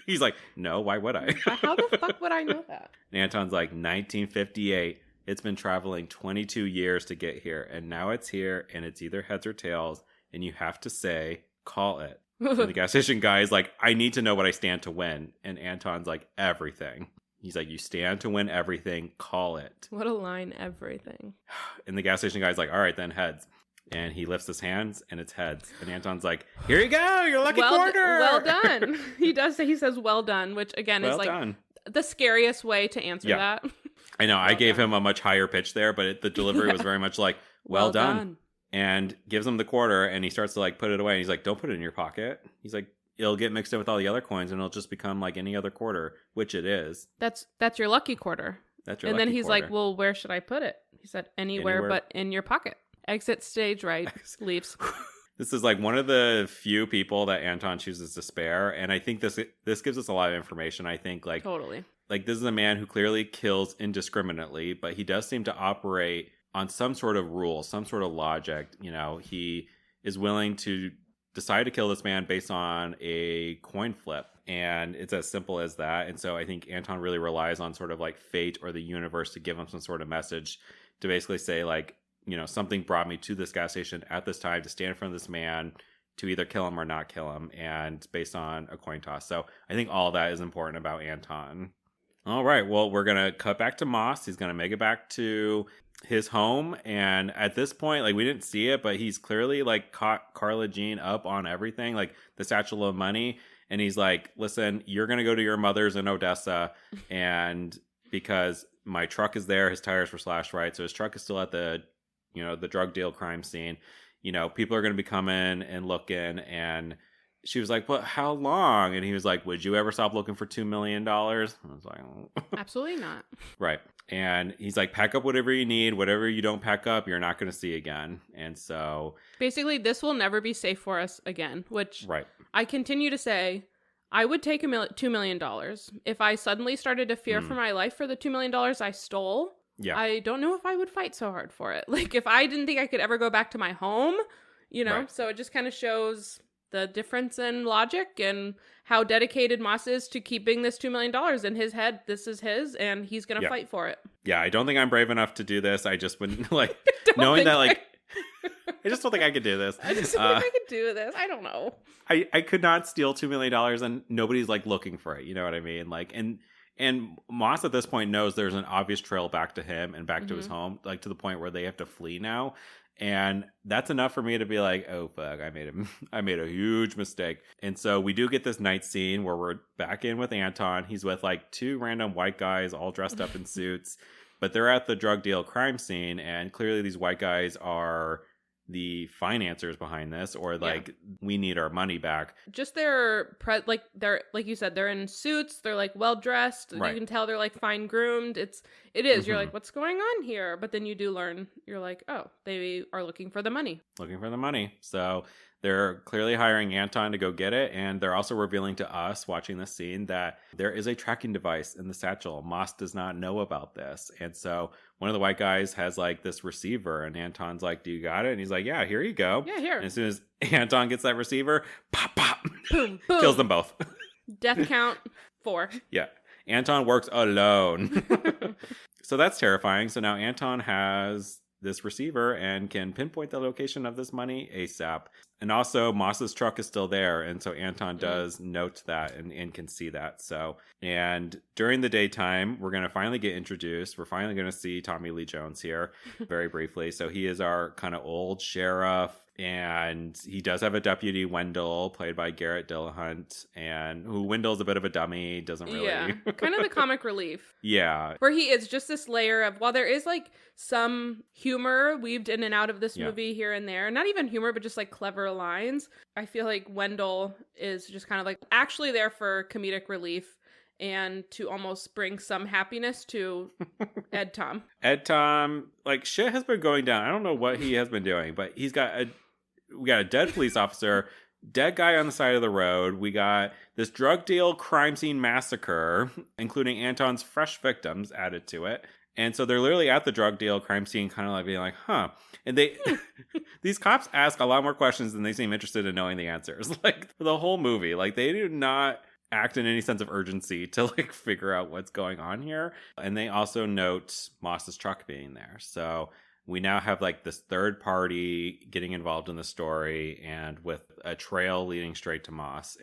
S2: He's like, no, why would I?
S3: How the fuck would I know that?
S2: And Anton's like, 1958. It's been traveling 22 years to get here. And now it's here, and it's either heads or tails. And you have to say, call it. And the gas station guy is like, I need to know what I stand to win. And Anton's like, everything. He's like, you stand to win everything. Call it.
S3: What a line, everything.
S2: And the gas station guy's like, all right, then heads. And he lifts his hands, and it's heads. And Anton's like, here you go, your lucky quarter.
S3: Well done. He says, well done, which again is
S2: done.
S3: The scariest way to answer that.
S2: I know, I gave him a much higher pitch there, but the delivery was very much like, well done. And gives him the quarter, and he starts to put it away. And he's like, don't put it in your pocket. He's like, it'll get mixed in with all the other coins, and it'll just become like any other quarter, which it is.
S3: That's your lucky quarter.
S2: That's your
S3: and
S2: lucky
S3: then he's
S2: quarter.
S3: like, well, where should I put it? He said, anywhere but in your pocket. Exit stage right, leaves.
S2: This is one of the few people that Anton chooses to spare, and I think this gives us a lot of information. I think
S3: totally.
S2: This is a man who clearly kills indiscriminately, but he does seem to operate on some sort of rule, some sort of logic. He is willing to decide to kill this man based on a coin flip, and it's as simple as that. And so I think Anton really relies on sort of fate or the universe to give him some sort of message to basically say something brought me to this gas station at this time to stand in front of this man to either kill him or not kill him, and based on a coin toss. So I think all that is important about Anton. All right, well, we're going to cut back to Moss. He's going to make it back to his home, and at this point, like, we didn't see it, but he's clearly like caught Carla Jean up on everything, like the satchel of money, and he's like, listen, you're going to go to your mother's in Odessa, and because my truck is there, his tires were slashed, right? So his truck is still at the, you know, the drug deal crime scene. You know, people are going to be coming and looking. And she was like, well, how long? And he was like, would you ever stop looking for $2 million? I was like, oh.
S3: Absolutely not.
S2: Right. And he's like, pack up whatever you need. Whatever you don't pack up, you're not going to see again. And so
S3: basically, this will never be safe for us again, which
S2: right.
S3: I continue to say, I would take $2 million. If I suddenly started to fear for my life for the $2 million I stole,
S2: yeah.
S3: I don't know if I would fight so hard for it. Like, if I didn't think I could ever go back to my home, you know?
S2: Right.
S3: So it just kind of shows the difference in logic and how dedicated Moss is to keeping this $2 million in his head. This is his, and he's going to fight for it.
S2: Yeah, I don't think I'm brave enough to do this. I just wouldn't, like, knowing that, like, I just don't think I could do this.
S3: I just don't think I could do this. I don't know.
S2: I could not steal $2 million and nobody's, like, looking for it. You know what I mean? Like, and Moss at this point knows there's an obvious trail back to him and back to his home, like to the point where they have to flee now. And that's enough for me to be like, oh, fuck, I made a huge mistake. And so we do get this night scene where we're back in with Anton. He's with like two random white guys all dressed up in suits, but they're at the drug deal crime scene. And clearly these white guys are the financiers behind this, or like, we need our money back.
S3: Just they're like you said, they're in suits, they're like well dressed,
S2: right.
S3: You can tell they're like fine groomed. It is you're like, what's going on here? But then you do learn, you're like, oh, they are looking for the money.
S2: So they're clearly hiring Anton to go get it, and they're also revealing to us watching this scene that there is a tracking device in the satchel. Moss does not know about this, and so one of the white guys has like this receiver, and Anton's like, do you got it? And he's like, yeah, here you go.
S3: Yeah, here.
S2: And as soon as Anton gets that receiver, pop, pop,
S3: boom, boom.
S2: kills them both.
S3: Death count 4.
S2: Yeah. Anton works alone. So that's terrifying. So now Anton has this receiver and can pinpoint the location of this money ASAP. And also Moss's truck is still there. And so Anton does note that and can see that. So, and during the daytime, we're going to finally get introduced. We're finally going to see Tommy Lee Jones here very briefly. So he is our kind of old sheriff. And he does have a deputy, Wendell, played by Garrett Dillahunt, and who Wendell's a bit of a dummy, doesn't really...
S3: Yeah, kind of the comic relief.
S2: Yeah.
S3: Where he is just this layer of, while there is like some humor weaved in and out of this movie here and there, not even humor, but just like clever lines, I feel like Wendell is just kind of like actually there for comedic relief and to almost bring some happiness to Ed Tom.
S2: Ed Tom, like, shit has been going down. I don't know what he has been doing, but we got a dead police officer, dead guy on the side of the road. We got this drug deal crime scene massacre, including Anton's fresh victims added to it. And so they're literally at the drug deal crime scene, kind of like being like, huh. And these cops ask a lot more questions than they seem interested in knowing the answers. Like, for the whole movie, like, they do not act in any sense of urgency to like figure out what's going on here. And they also note Moss's truck being there. So we now have like this third party getting involved in the story, and with a trail leading straight to Moss.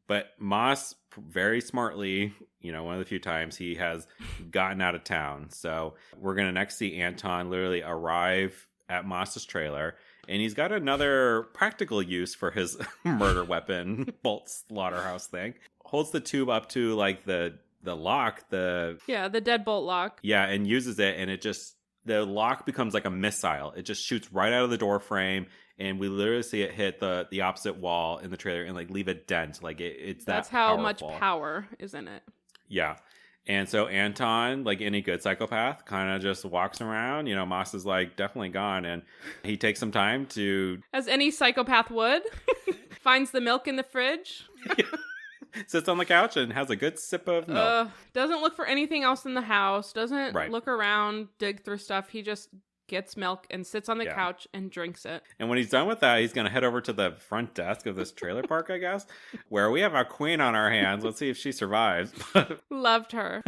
S2: But Moss very smartly, you know, one of the few times he has gotten out of town. So we're going to next see Anton literally arrive at Moss's trailer, and he's got another practical use for his murder weapon, bolt slaughterhouse thing. Holds the tube up to like the lock, the
S3: deadbolt lock.
S2: Yeah, and uses it, and the lock becomes like a missile. It just shoots right out of the door frame, and we literally see it hit the opposite wall in the trailer and like leave a dent. Like it's
S3: that's
S2: that
S3: how
S2: powerful.
S3: Much power is in it.
S2: Yeah. And so Anton, like any good psychopath, kind of just walks around. You know, Moss is like definitely gone, and he takes some time to,
S3: as any psychopath would, finds the milk in the fridge.
S2: sits on the couch and has a good sip of milk.
S3: Doesn't look for anything else in the house. Doesn't
S2: Right.
S3: look around, dig through stuff. He just gets milk and sits on the couch and drinks it.
S2: And when he's done with that, he's going to head over to the front desk of this trailer park, I guess, where we have our queen on our hands. Let's see if she survives.
S3: Loved her.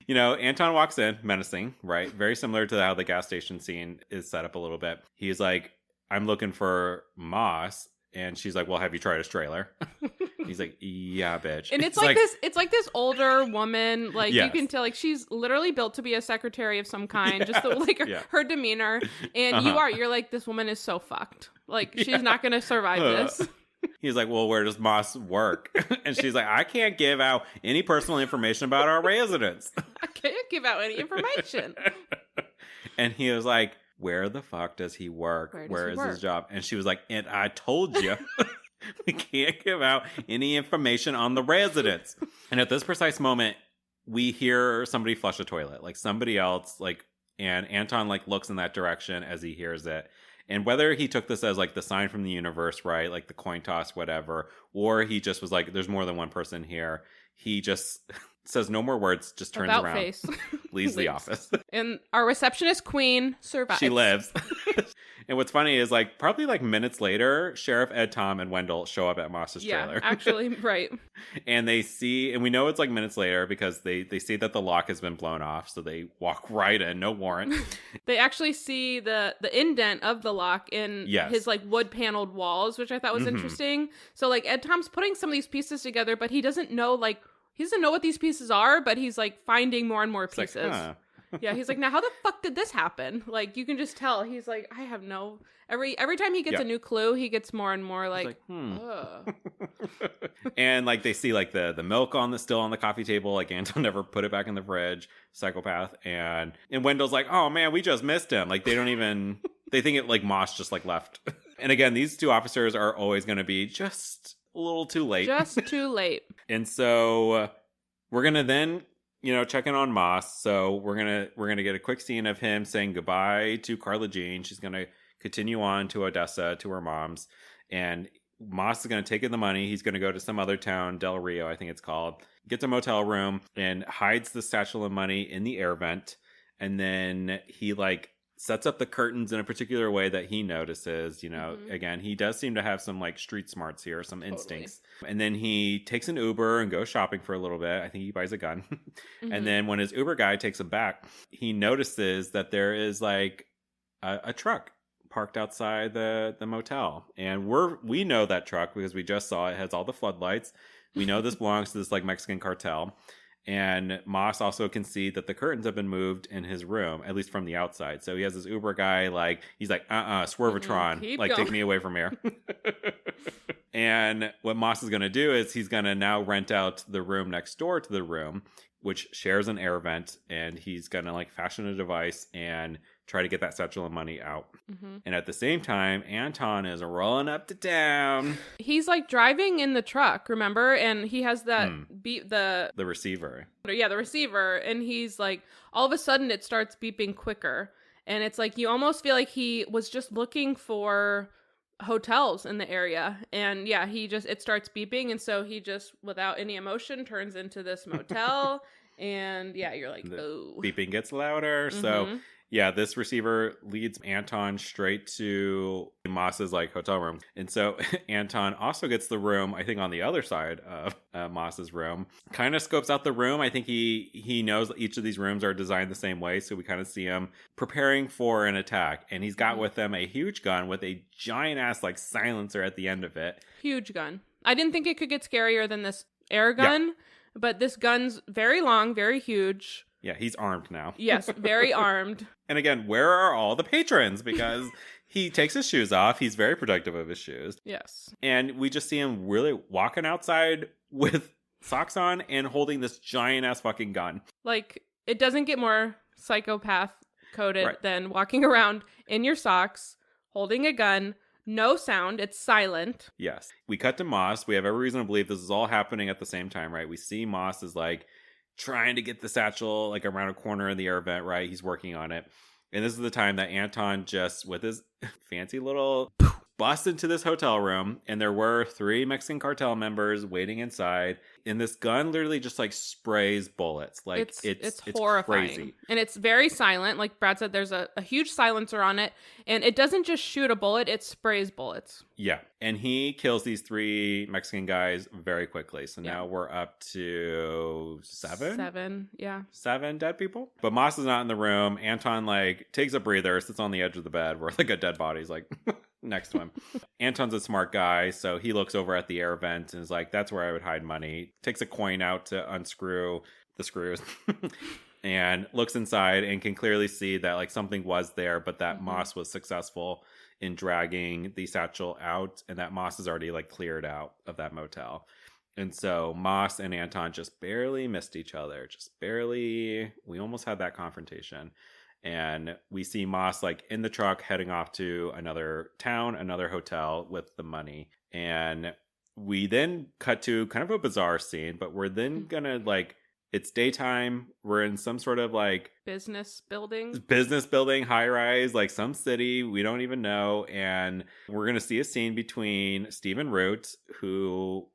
S2: You know, Anton walks in, menacing, right? Very similar to how the gas station scene is set up a little bit. He's like, I'm looking for Moss. And she's like, well, have you tried his trailer? He's like, yeah, bitch.
S3: And it's like this older woman, like
S2: Yes.
S3: you can tell, like she's literally built to be a secretary of some kind, just the, like her demeanor. And you're like, this woman is so fucked. Like she's not going to survive this.
S2: He's like, well, where does Moss work? And she's like, I can't give out any personal information about our residents.
S3: I can't give out any information.
S2: And he was like, where the fuck does he work? Where is his job? And she was like, and I told you, we can't give out any information on the residents. And at this precise moment, we hear somebody flush a toilet, like somebody else, like, and Anton like looks in that direction as he hears it. And whether he took this as like the sign from the universe, right? Like the coin toss, whatever, or he just was like, there's more than one person here. He just says no more words, just turns
S3: About
S2: around,
S3: face.
S2: leaves the office.
S3: And our receptionist queen survives.
S2: She lives. And what's funny is like probably like minutes later, Sheriff Ed, Tom, and Wendell show up at Moss's trailer.
S3: Yeah, actually, right.
S2: And they see, and we know it's like minutes later because they see that the lock has been blown off. So they walk right in, no warrant.
S3: They actually see the indent of the lock in his like wood paneled walls, which I thought was interesting. So like Ed Tom's putting some of these pieces together, but he doesn't know what these pieces are, but he's like finding more and more pieces.
S2: Like, huh.
S3: Yeah, he's like, now how the fuck did this happen? Like, you can just tell. He's like, I have no... Every time he gets a new clue, he gets more and more like ugh.
S2: And like they see like the milk still on the coffee table. Like Anton never put it back in the fridge. Psychopath. And Wendell's like, oh man, we just missed him. Like they don't even... They think it like Moss just like left. And again, these two officers are always going to be just a little too late.
S3: Just too late.
S2: And so we're going to then... check in on Moss. So we're gonna get a quick scene of him saying goodbye to Carla Jean. She's gonna continue on to Odessa to her mom's, and Moss is gonna take in the money. He's gonna go to some other town, Del Rio, I think it's called. Gets a motel room and hides the satchel of money in the air vent, and then he like sets up the curtains in a particular way that he notices. Again, he does seem to have some like street smarts here, some instincts. And then he takes an Uber and goes shopping for a little bit. I think he buys a gun. And then when his Uber guy takes him back, he notices that there is like a truck parked outside the motel. And we know that truck because we just saw it. It has all the floodlights. We know this belongs to this like Mexican cartel. And Moss also can see that the curtains have been moved in his room, at least from the outside. So he has this Uber guy, like, he's like, Swervatron, like, take me away from here. And what Moss is going to do is he's going to now rent out the room next door to the room, which shares an air vent. And he's going to, like, fashion a device and try to get that satchel of money out. And at the same time, Anton is rolling up to town.
S3: He's like driving in the truck, remember? And he has that the
S2: receiver.
S3: Yeah, the receiver. And he's like, all of a sudden it starts beeping quicker. And it's like, you almost feel like he was just looking for hotels in the area. And yeah, it starts beeping. And so he just, without any emotion, turns into this motel. And yeah, you're like, oh.
S2: Beeping gets louder. So yeah, this receiver leads Anton straight to Moss's like hotel room. And so Anton also gets the room, I think on the other side of Moss's room, kind of scopes out the room. I think he knows that each of these rooms are designed the same way. So we kind of see him preparing for an attack. And he's got with him a huge gun with a giant ass like silencer at the end of it.
S3: Huge gun. I didn't think it could get scarier than this air gun, but this gun's very long, very huge.
S2: Yeah, he's armed now.
S3: Yes, very armed.
S2: And again, where are all the patrons? Because he takes his shoes off. He's very protective of his shoes.
S3: Yes.
S2: And we just see him really walking outside with socks on and holding this giant ass fucking gun.
S3: Like, it doesn't get more psychopath coded than walking around in your socks, holding a gun, no sound, it's silent.
S2: Yes. We cut to Moss. We have every reason to believe this is all happening at the same time, right? We see Moss is like trying to get the satchel like around a corner in the air vent, right? He's working on it. And this is the time that Anton just, with his fancy little, busts into this hotel room. And there were 3 Mexican cartel members waiting inside. And this gun literally just like sprays bullets. Like it's
S3: horrifying.
S2: Crazy.
S3: And it's very silent. Like Brad said, there's a huge silencer on it. And it doesn't just shoot a bullet, it sprays bullets.
S2: Yeah. And he kills these 3 Mexican guys very quickly. So now we're up to 7?
S3: 7, yeah.
S2: 7 dead people. But Moss is not in the room. Anton like takes a breather, sits on the edge of the bed where like a dead body's like next to him. Anton's a smart guy, so he looks over at the air vent and is like, that's where I would hide money. Takes a coin out to unscrew the screws and looks inside and can clearly see that like something was there, but that Moss was successful in dragging the satchel out, and that Moss is already like cleared out of that motel. And so Moss and Anton just barely missed each other. Just barely. We almost had that confrontation. And we see Moss like in the truck heading off to another town, another hotel with the money. And we then cut to kind of a bizarre scene, but we're then gonna like, it's daytime. We're in some sort of like
S3: business building,
S2: high rise, like some city we don't even know. And we're gonna see a scene between Stephen Root, who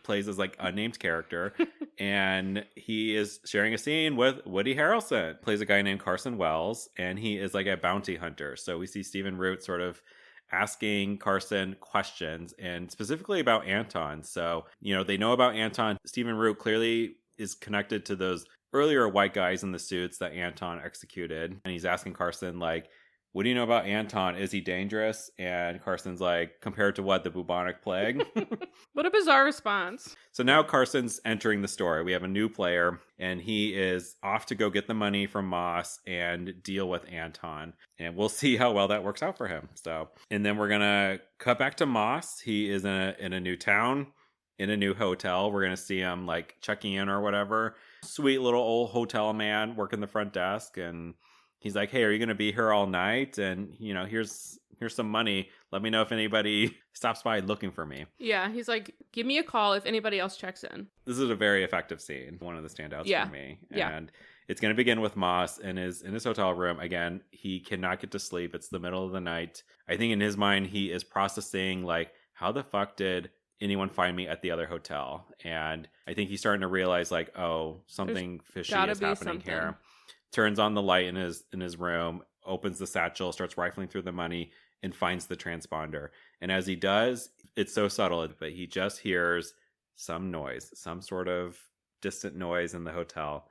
S2: plays as like unnamed character, and he is sharing a scene with Woody Harrelson, plays a guy named Carson Wells, and he is like a bounty hunter. So we see Stephen Root sort of asking Carson questions, and specifically about Anton. So, you know, they know about Anton. Stephen Root clearly is connected to those earlier white guys in the suits that Anton executed, and he's asking Carson like, what do you know about Anton? Is he dangerous? And Carson's like, compared to what? The bubonic plague?
S3: What a bizarre response.
S2: So now Carson's entering the story. We have a new player, and he is off to go get the money from Moss and deal with Anton. And we'll see how well that works out for him. So, and then we're going to cut back to Moss. He is in a new town, in a new hotel. We're going to see him like checking in or whatever. Sweet little old hotel man working the front desk, and he's like, hey, are you going to be here all night? And, you know, here's some money. Let me know if anybody stops by looking for me.
S3: Yeah, he's like, give me a call if anybody else checks in.
S2: This is a very effective scene. One of the standouts for me. And it's going to begin with Moss in his hotel room. Again, he cannot get to sleep. It's the middle of the night. I think in his mind, he is processing, like, how the fuck did anyone find me at the other hotel? And I think he's starting to realize, like, oh, something fishy is happening here. Turns on the light in his room, opens the satchel, starts rifling through the money, and finds the transponder. And as he does, it's so subtle, but he just hears some noise, some sort of distant noise in the hotel.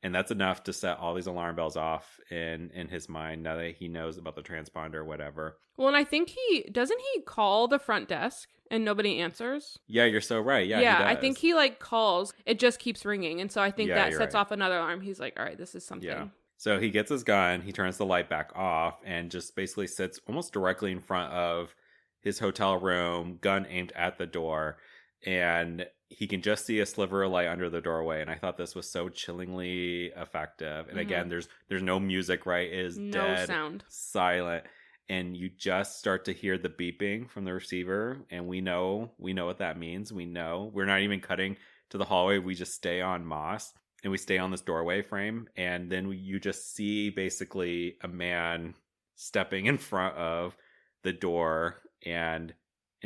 S2: And that's enough to set all these alarm bells off in his mind now that he knows about the transponder or whatever.
S3: Well, and I think doesn't he call the front desk and nobody answers?
S2: Yeah, you're so right. Yeah, he does.
S3: I think he like calls. It just keeps ringing. And so I think that sets off another alarm. He's like, all right, this is something.
S2: Yeah. So he gets his gun, he turns the light back off, and just basically sits almost directly in front of his hotel room, gun aimed at the door. And he can just see a sliver of light under the doorway. And I thought this was so chillingly effective. And again, there's no music, right? It is
S3: no
S2: dead,
S3: sound,
S2: silent. And you just start to hear the beeping from the receiver. And we know what that means. We know we're not even cutting to the hallway. We just stay on Moss, and we stay on this doorway frame. And then you just see basically a man stepping in front of the door and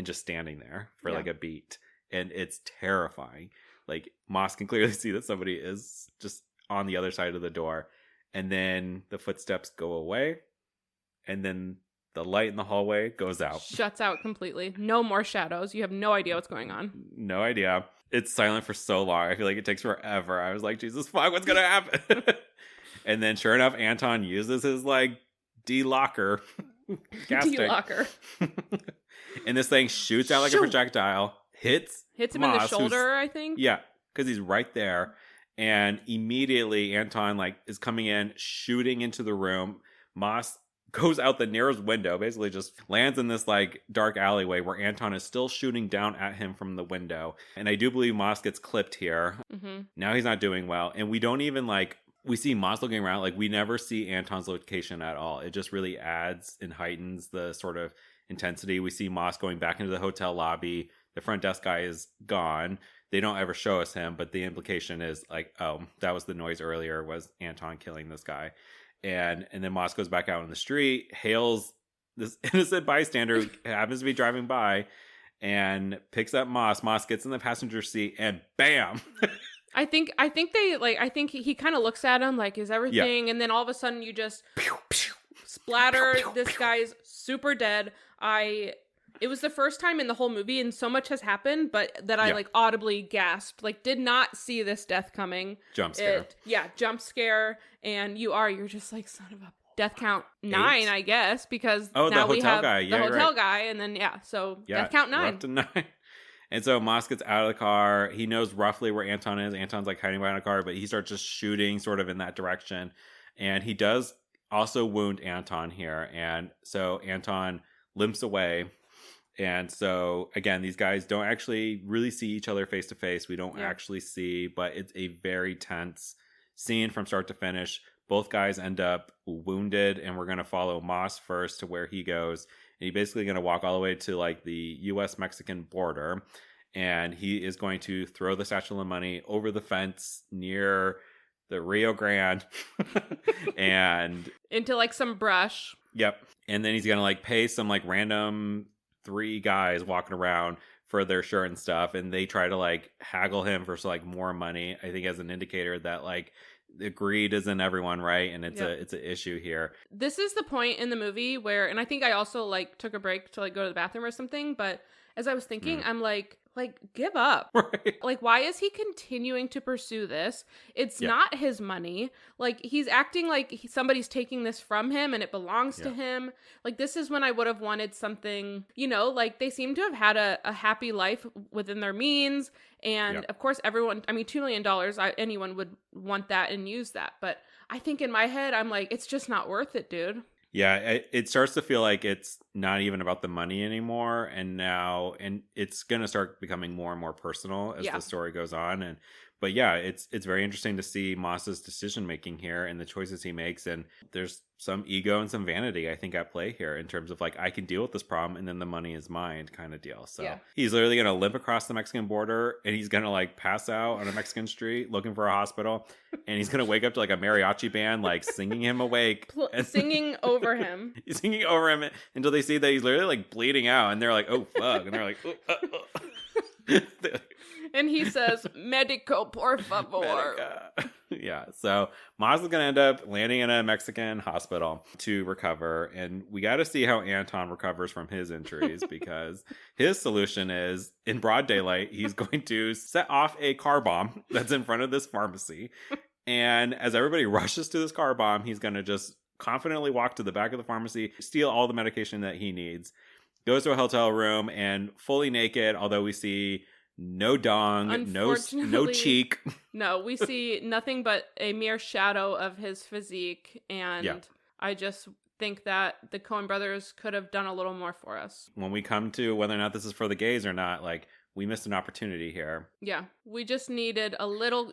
S2: just standing there for like a beat. And it's terrifying. Like, Moss can clearly see that somebody is just on the other side of the door. And then the footsteps go away. And then the light in the hallway goes out.
S3: Shuts out completely. No more shadows. You have no idea what's going on.
S2: No idea. It's silent for so long. I feel like it takes forever. I was like, Jesus fuck, what's going to happen? And then sure enough, Anton uses his like de-locker.
S3: De-locker.
S2: And this thing shoots out like a projectile. Hits
S3: him
S2: Moss,
S3: in the shoulder, I think.
S2: Yeah, because he's right there. And immediately Anton like is coming in, shooting into the room. Moss goes out the nearest window, basically just lands in this like dark alleyway where Anton is still shooting down at him from the window. And I do believe Moss gets clipped here. Now he's not doing well. And we don't even like, we see Moss looking around. Like, we never see Anton's location at all. It just really adds and heightens the sort of intensity. We see Moss going back into the hotel lobby. The front desk guy is gone. They don't ever show us him, but the implication is like, oh, that was the noise earlier, was Anton killing this guy. And then Moss goes back out on the street, hails this innocent bystander who happens to be driving by, and picks up Moss. Moss gets in the passenger seat and bam.
S3: I think they like, I think he kind of looks at him like, is everything? And then all of a sudden you just splatter. This guy's super dead. It was the first time in the whole movie, and so much has happened, but that I like audibly gasped, like did not see this death coming.
S2: Jump scare.
S3: Jump scare. And you're just like, son of a death count 9, I guess, because now we have
S2: guy.
S3: the hotel guy, and then death count 9.
S2: We're up to 9. And so Moss gets out of the car. He knows roughly where Anton is. Anton's like hiding behind a car, but he starts just shooting sort of in that direction. And he does also wound Anton here. And so Anton limps away. And so, again, these guys don't actually really see each other face to face. We don't actually see, but it's a very tense scene from start to finish. Both guys end up wounded, and we're going to follow Moss first to where he goes. And he's basically going to walk all the way to like the U.S.-Mexican border. And he is going to throw the satchel of money over the fence near the Rio Grande and
S3: into like some brush.
S2: Yep. And then he's going to like pay some like random 3 guys walking around for their shirt and stuff, and they try to like haggle him for like more money, I think, as an indicator that like the greed isn't everyone, right? And it's an issue here.
S3: This is the point in the movie where, and I think I also like took a break to like go to the bathroom or something, but as I was thinking, I'm like give up.
S2: Right.
S3: Like, why is he continuing to pursue this? It's not his money. Like, he's acting like somebody's taking this from him and it belongs to him. Like, this is when I would have wanted something, like they seem to have had a happy life within their means. And of course, everyone, I mean, $2 million, anyone would want that and use that. But I think in my head, I'm like, it's just not worth it, dude.
S2: Yeah, it starts to feel like it's not even about the money anymore. And it's going to start becoming more and more personal as the story goes on. But it's very interesting to see Moss's decision making here and the choices he makes. And there's some ego and some vanity, I think, at play here in terms of like, I can deal with this problem and then the money is mine kind of deal. So he's literally going to limp across the Mexican border and he's going to like pass out on a Mexican street looking for a hospital. And he's going to wake up to like a mariachi band, like singing him awake.
S3: Singing over him.
S2: He's singing over him until they see that he's literally like bleeding out. And they're like, oh, fuck. And they're like,
S3: and he says, Medico, por favor.
S2: Medica. Yeah. So Moss is going to end up landing in a Mexican hospital to recover. And we got to see how Anton recovers from his injuries because his solution is in broad daylight, he's going to set off a car bomb that's in front of this pharmacy. And as everybody rushes to this car bomb, he's going to just confidently walk to the back of the pharmacy, steal all the medication that he needs, goes to a hotel room, and fully naked, although we see no dong, no cheek.
S3: No, we see nothing but a mere shadow of his physique. And I just think that the Coen Brothers could have done a little more for us.
S2: When we come to whether or not this is for the gays or not, like, we missed an opportunity here.
S3: Yeah, we just needed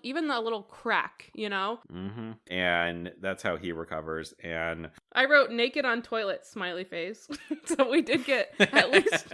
S3: even a little crack,
S2: Mm-hmm. And that's how he recovers. And
S3: I wrote naked on toilet, smiley face. So we did get at least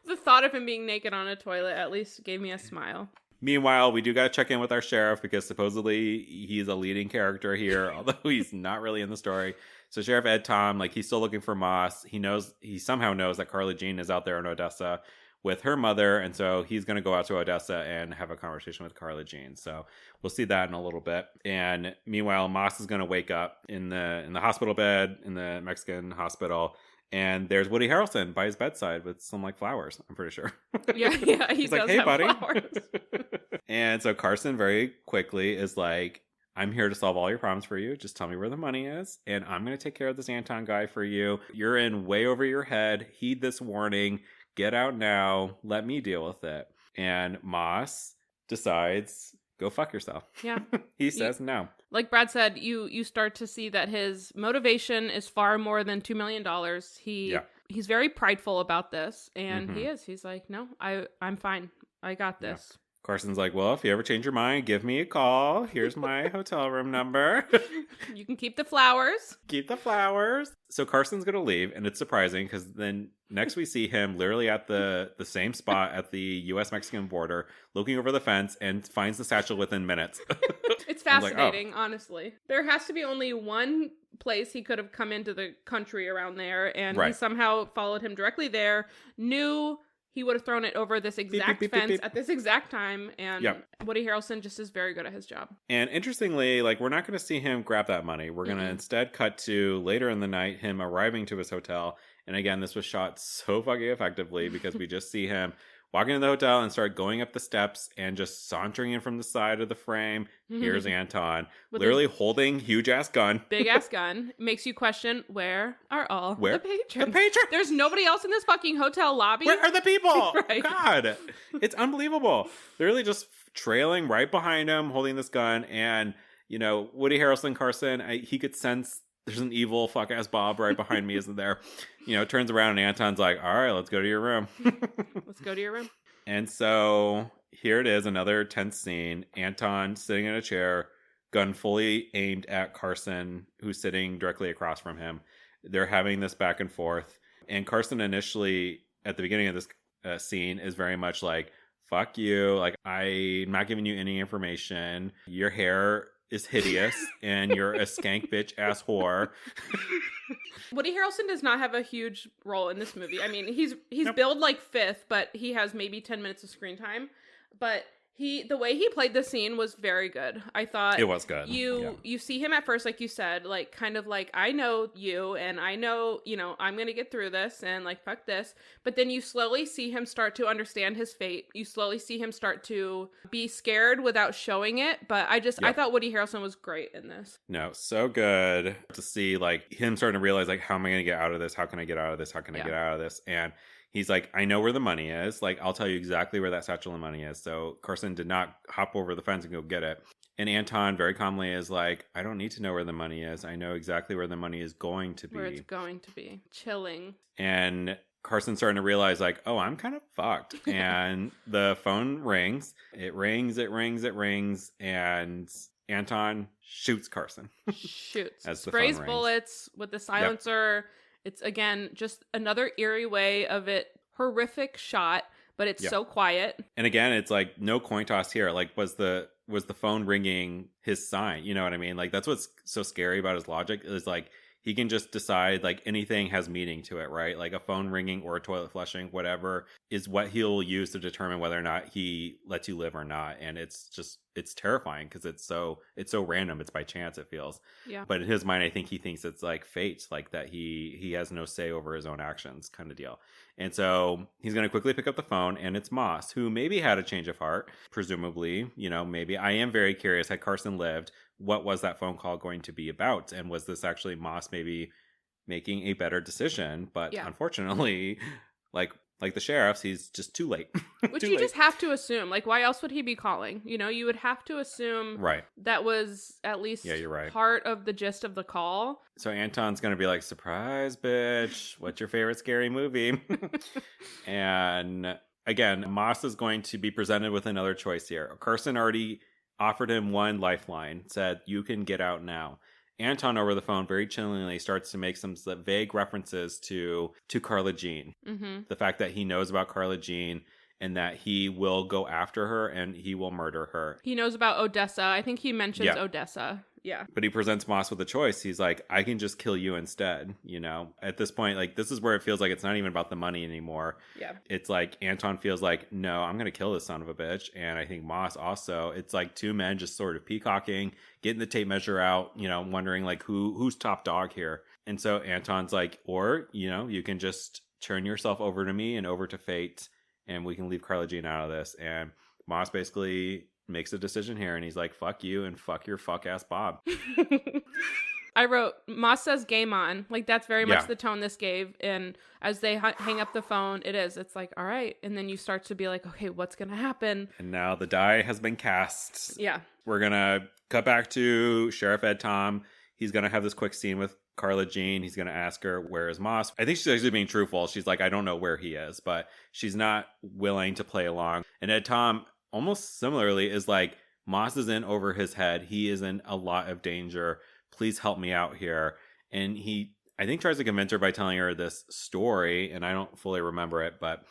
S3: the thought of him being naked on a toilet at least gave me a smile.
S2: Meanwhile, we do got to check in with our sheriff because supposedly he's a leading character here, although he's not really in the story. So Sheriff Ed Tom, like, he's still looking for Moss. He somehow knows that Carla Jean is out there in Odessa with her mother, and so he's going to go out to Odessa and have a conversation with Carla Jean. So we'll see that in a little bit. And meanwhile, Moss is going to wake up in the hospital bed in the Mexican hospital, and there's Woody Harrelson by his bedside with some like flowers, I'm pretty sure.
S3: Yeah, he's
S2: like, hey, buddy.
S3: Flowers.
S2: And so Carson very quickly is like, I'm here to solve all your problems for you. Just tell me where the money is, and I'm going to take care of this Anton guy for you. You're in way over your head. Heed this warning. Get out now. Let me deal with it. And Moss decides, go fuck yourself.
S3: Yeah.
S2: He says no.
S3: Like Brad said, you start to see that his motivation is far more than $2 million. He's very prideful about this, and he's like, no, I'm fine. I got this. Yeah.
S2: Carson's like, well, if you ever change your mind, give me a call. Here's my hotel room number.
S3: You can keep the flowers.
S2: Keep the flowers. So Carson's going to leave, and it's surprising because then next we see him literally at the same spot at the U.S.-Mexican border, looking over the fence, and finds the satchel within minutes.
S3: It's fascinating, honestly. There has to be only one place he could have come into the country around there, and he somehow followed him directly there, knew he would have thrown it over this exact
S2: beep,
S3: fence
S2: beep.
S3: at this exact time. And
S2: Yep.
S3: Woody Harrelson just is very good at his job.
S2: And interestingly, like, we're not going to see him grab that money. We're going to instead cut to later in the night, him arriving to his hotel. And again, this was shot so fucking effectively because we just see him walking in the hotel and start going up the steps and just sauntering in from the side of the frame. Here's Anton,
S3: with
S2: literally holding huge-ass gun.
S3: Big-ass gun. Makes you question, where are all
S2: Where?
S3: the patrons?
S2: The patrons!
S3: There's nobody else in this fucking hotel lobby.
S2: Where are the people?
S3: Right.
S2: God, it's unbelievable. Literally just trailing right behind him, holding this gun. And, you know, Woody Harrelson, Carson, he could sense there's an evil fuck-ass Bob right behind me, isn't there? You know, turns around and Anton's like, all right, let's go to your room.
S3: Let's go to your room.
S2: And so here it is, another tense scene. Anton sitting in a chair, gun fully aimed at Carson, who's sitting directly across from him. They're having this back and forth. And Carson initially, at the beginning of this scene, is very much like, fuck you. Like, I'm not giving you any information. Your hair is hideous and you're a skank bitch ass whore.
S3: Woody Harrelson does not have a huge role in this movie. I mean, he's
S2: Nope.
S3: billed like fifth, but he has maybe 10 minutes of screen time. But the way he played the scene was very good. I thought
S2: It was good.
S3: You see him at first, like you said, like kind of like, I know you and I know, you know, I'm gonna get through this and like fuck this. But then you slowly see him start to understand his fate. You slowly see him start to be scared without showing it. But I thought Woody Harrelson was great in this.
S2: No, so good to see like him starting to realize like, how am I going to get out of this? How can I get out of this? How can I get out of this? And he's like, I know where the money is. Like, I'll tell you exactly where that satchel of money is. So Carson did not hop over the fence and go get it. And Anton very calmly is like, I don't need to know where the money is. I know exactly where the money is going to be.
S3: Where it's going to be. Chilling.
S2: And Carson's starting to realize like, oh, I'm kind of fucked. And the phone rings. It rings. And Anton shoots Carson.
S3: Shoots.
S2: As the
S3: Sprays
S2: phone rings.
S3: bullets with the silencer. It's, again, just another eerie way of it. Horrific shot, but it's so quiet.
S2: And again, it's like no coin toss here. Like, was the phone ringing his sign? You know what I mean? Like, that's what's so scary about his logic is like, he can just decide like anything has meaning to it, right? Like a phone ringing or a toilet flushing, whatever is what he'll use to determine whether or not he lets you live or not. And it's terrifying because it's so random. It's by chance, it feels.
S3: Yeah.
S2: But in his mind, I think he thinks it's like fate, like that he has no say over his own actions kind of deal. And so he's going to quickly pick up the phone and it's Moss, who maybe had a change of heart, presumably, you know, maybe. I am very curious, had Carson lived, what was that phone call going to be about? And was this actually Moss maybe making a better decision? But unfortunately, like the sheriffs, he's just too late.
S3: Which you just have to assume. Like, why else would he be calling? You know, you would have to assume that was at least part of the gist of the call.
S2: So Anton's going to be like, surprise, bitch. What's your favorite scary movie? And again, Moss is going to be presented with another choice here. Carson already offered him one lifeline, said, you can get out now. Anton over the phone very chillingly starts to make some vague references to Carla Jean. Mm-hmm. The fact that he knows about Carla Jean and that he will go after her and he will murder her.
S3: He knows about Odessa. I think he mentions Odessa. Yeah.
S2: But he presents Moss with a choice. He's like, I can just kill you instead. You know, at this point, like, this is where it feels like it's not even about the money anymore.
S3: Yeah.
S2: It's like Anton feels like, no, I'm going to kill this son of a bitch. And I think Moss also, it's like two men just sort of peacocking, getting the tape measure out, you know, wondering like who's top dog here. And so Anton's like, or, you know, you can just turn yourself over to me and over to fate and we can leave Carla Jean out of this. And Moss basically makes a decision here and he's like, fuck you and fuck your fuck ass Bob.
S3: I wrote, Moss says game on. Like, that's very much the tone this gave. And as they hang up the phone, it's like, all right. And then you start to be like, okay, what's going to happen? And
S2: now the die has been cast.
S3: Yeah.
S2: We're going to cut back to Sheriff Ed Tom. He's going to have this quick scene with Carla Jean. He's going to ask her, where is Moss? I think she's actually being truthful. She's like, I don't know where he is, but she's not willing to play along. And Ed Tom, almost similarly, is like, Moss is in over his head. He is in a lot of danger. Please help me out here. And he, I think, tries to convince her by telling her this story, and I don't fully remember it, but,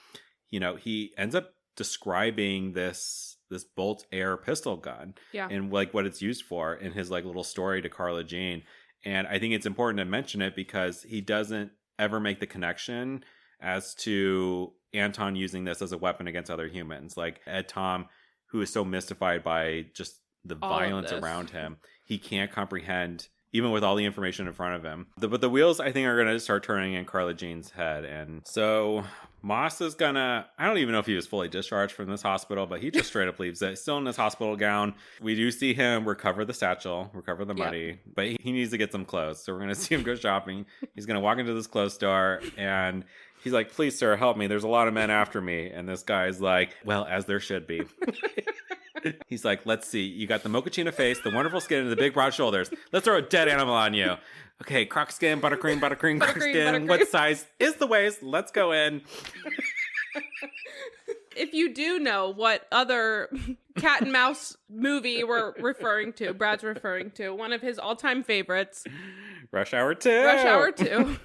S2: you know, he ends up describing this bolt air pistol gun and like what it's used for in his like little story to Carla Jean. And I think it's important to mention it because he doesn't ever make the connection as to Anton using this as a weapon against other humans. Like Ed Tom, who is so mystified by just the violence around him, he can't comprehend, even with all the information in front of him. But the wheels, I think, are going to start turning in Carla Jean's head. And so Moss is going to, I don't even know if he was fully discharged from this hospital, but he just straight up leaves it. Still in his hospital gown. We do see him recover the satchel, recover the money, but he needs to get some clothes. So we're going to see him go shopping. He's going to walk into this clothes store and he's like, please, sir, help me. There's a lot of men after me. And this guy's like, well, as there should be. He's like, let's see. You got the mochaccino face, the wonderful skin, and the big broad shoulders. Let's throw a dead animal on you. Okay, croc skin, buttercream, croc skin.
S3: Buttercream.
S2: What size is the waist? Let's go in.
S3: If you do know what other cat and mouse movie we're referring to, Brad's referring to, one of his all-time favorites.
S2: Rush Hour 2.
S3: Rush Hour 2.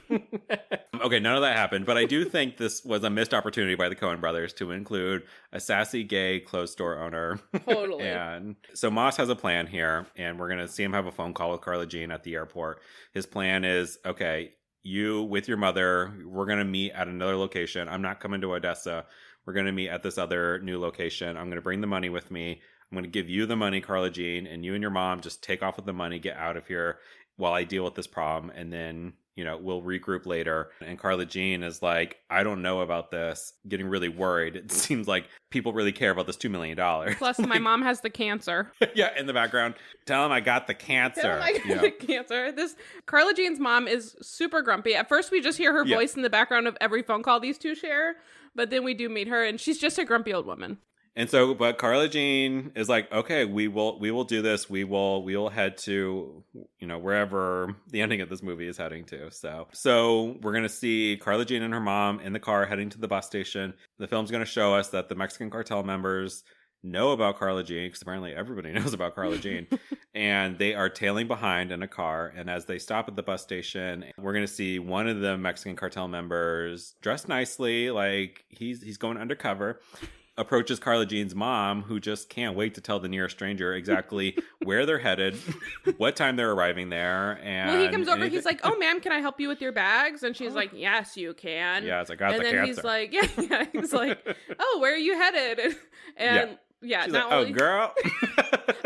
S2: Okay, none of that happened, but I do think this was a missed opportunity by the Coen brothers to include a sassy gay clothes store owner.
S3: Totally.
S2: And so Moss has a plan here, and we're going to see him have a phone call with Carla Jean at the airport. His plan is, okay, you with your mother, we're going to meet at another location. I'm not coming to Odessa. We're going to meet at this other new location. I'm going to bring the money with me. I'm going to give you the money, Carla Jean, and you and your mom just take off with the money, get out of here while I deal with this problem. And then, you know, we'll regroup later. And Carla Jean is like, I don't know about this, getting really worried. It seems like people really care about this $2 million.
S3: Plus, my mom has the cancer.
S2: Yeah, in the background. Tell him I got the cancer.
S3: Tell him I got the cancer. This Carla Jean's mom is super grumpy. At first, we just hear her voice in the background of every phone call these two share. But then we do meet her, and she's just a grumpy old woman.
S2: And so, but Carla Jean is like, okay, we will do this. We will head to, you know, wherever the ending of this movie is heading to. So we're going to see Carla Jean and her mom in the car heading to the bus station. The film's going to show us that the Mexican cartel members know about Carla Jean, because apparently everybody knows about Carla Jean, and they are tailing behind in a car. And as they stop at the bus station, we're going to see one of the Mexican cartel members dressed nicely, like he's going undercover, approaches Carla Jean's mom, who just can't wait to tell the nearest stranger exactly where they're headed, what time they're arriving there. And
S3: well, he comes over, he's like, oh, ma'am, can I help you with your bags? And she's like, yes, you can.
S2: Yeah, it's like, I got the
S3: cancer. And then
S2: cancer.
S3: he's like, he's like, oh, where are you headed? And yeah,
S2: she's
S3: not
S2: like,
S3: only,
S2: oh, girl.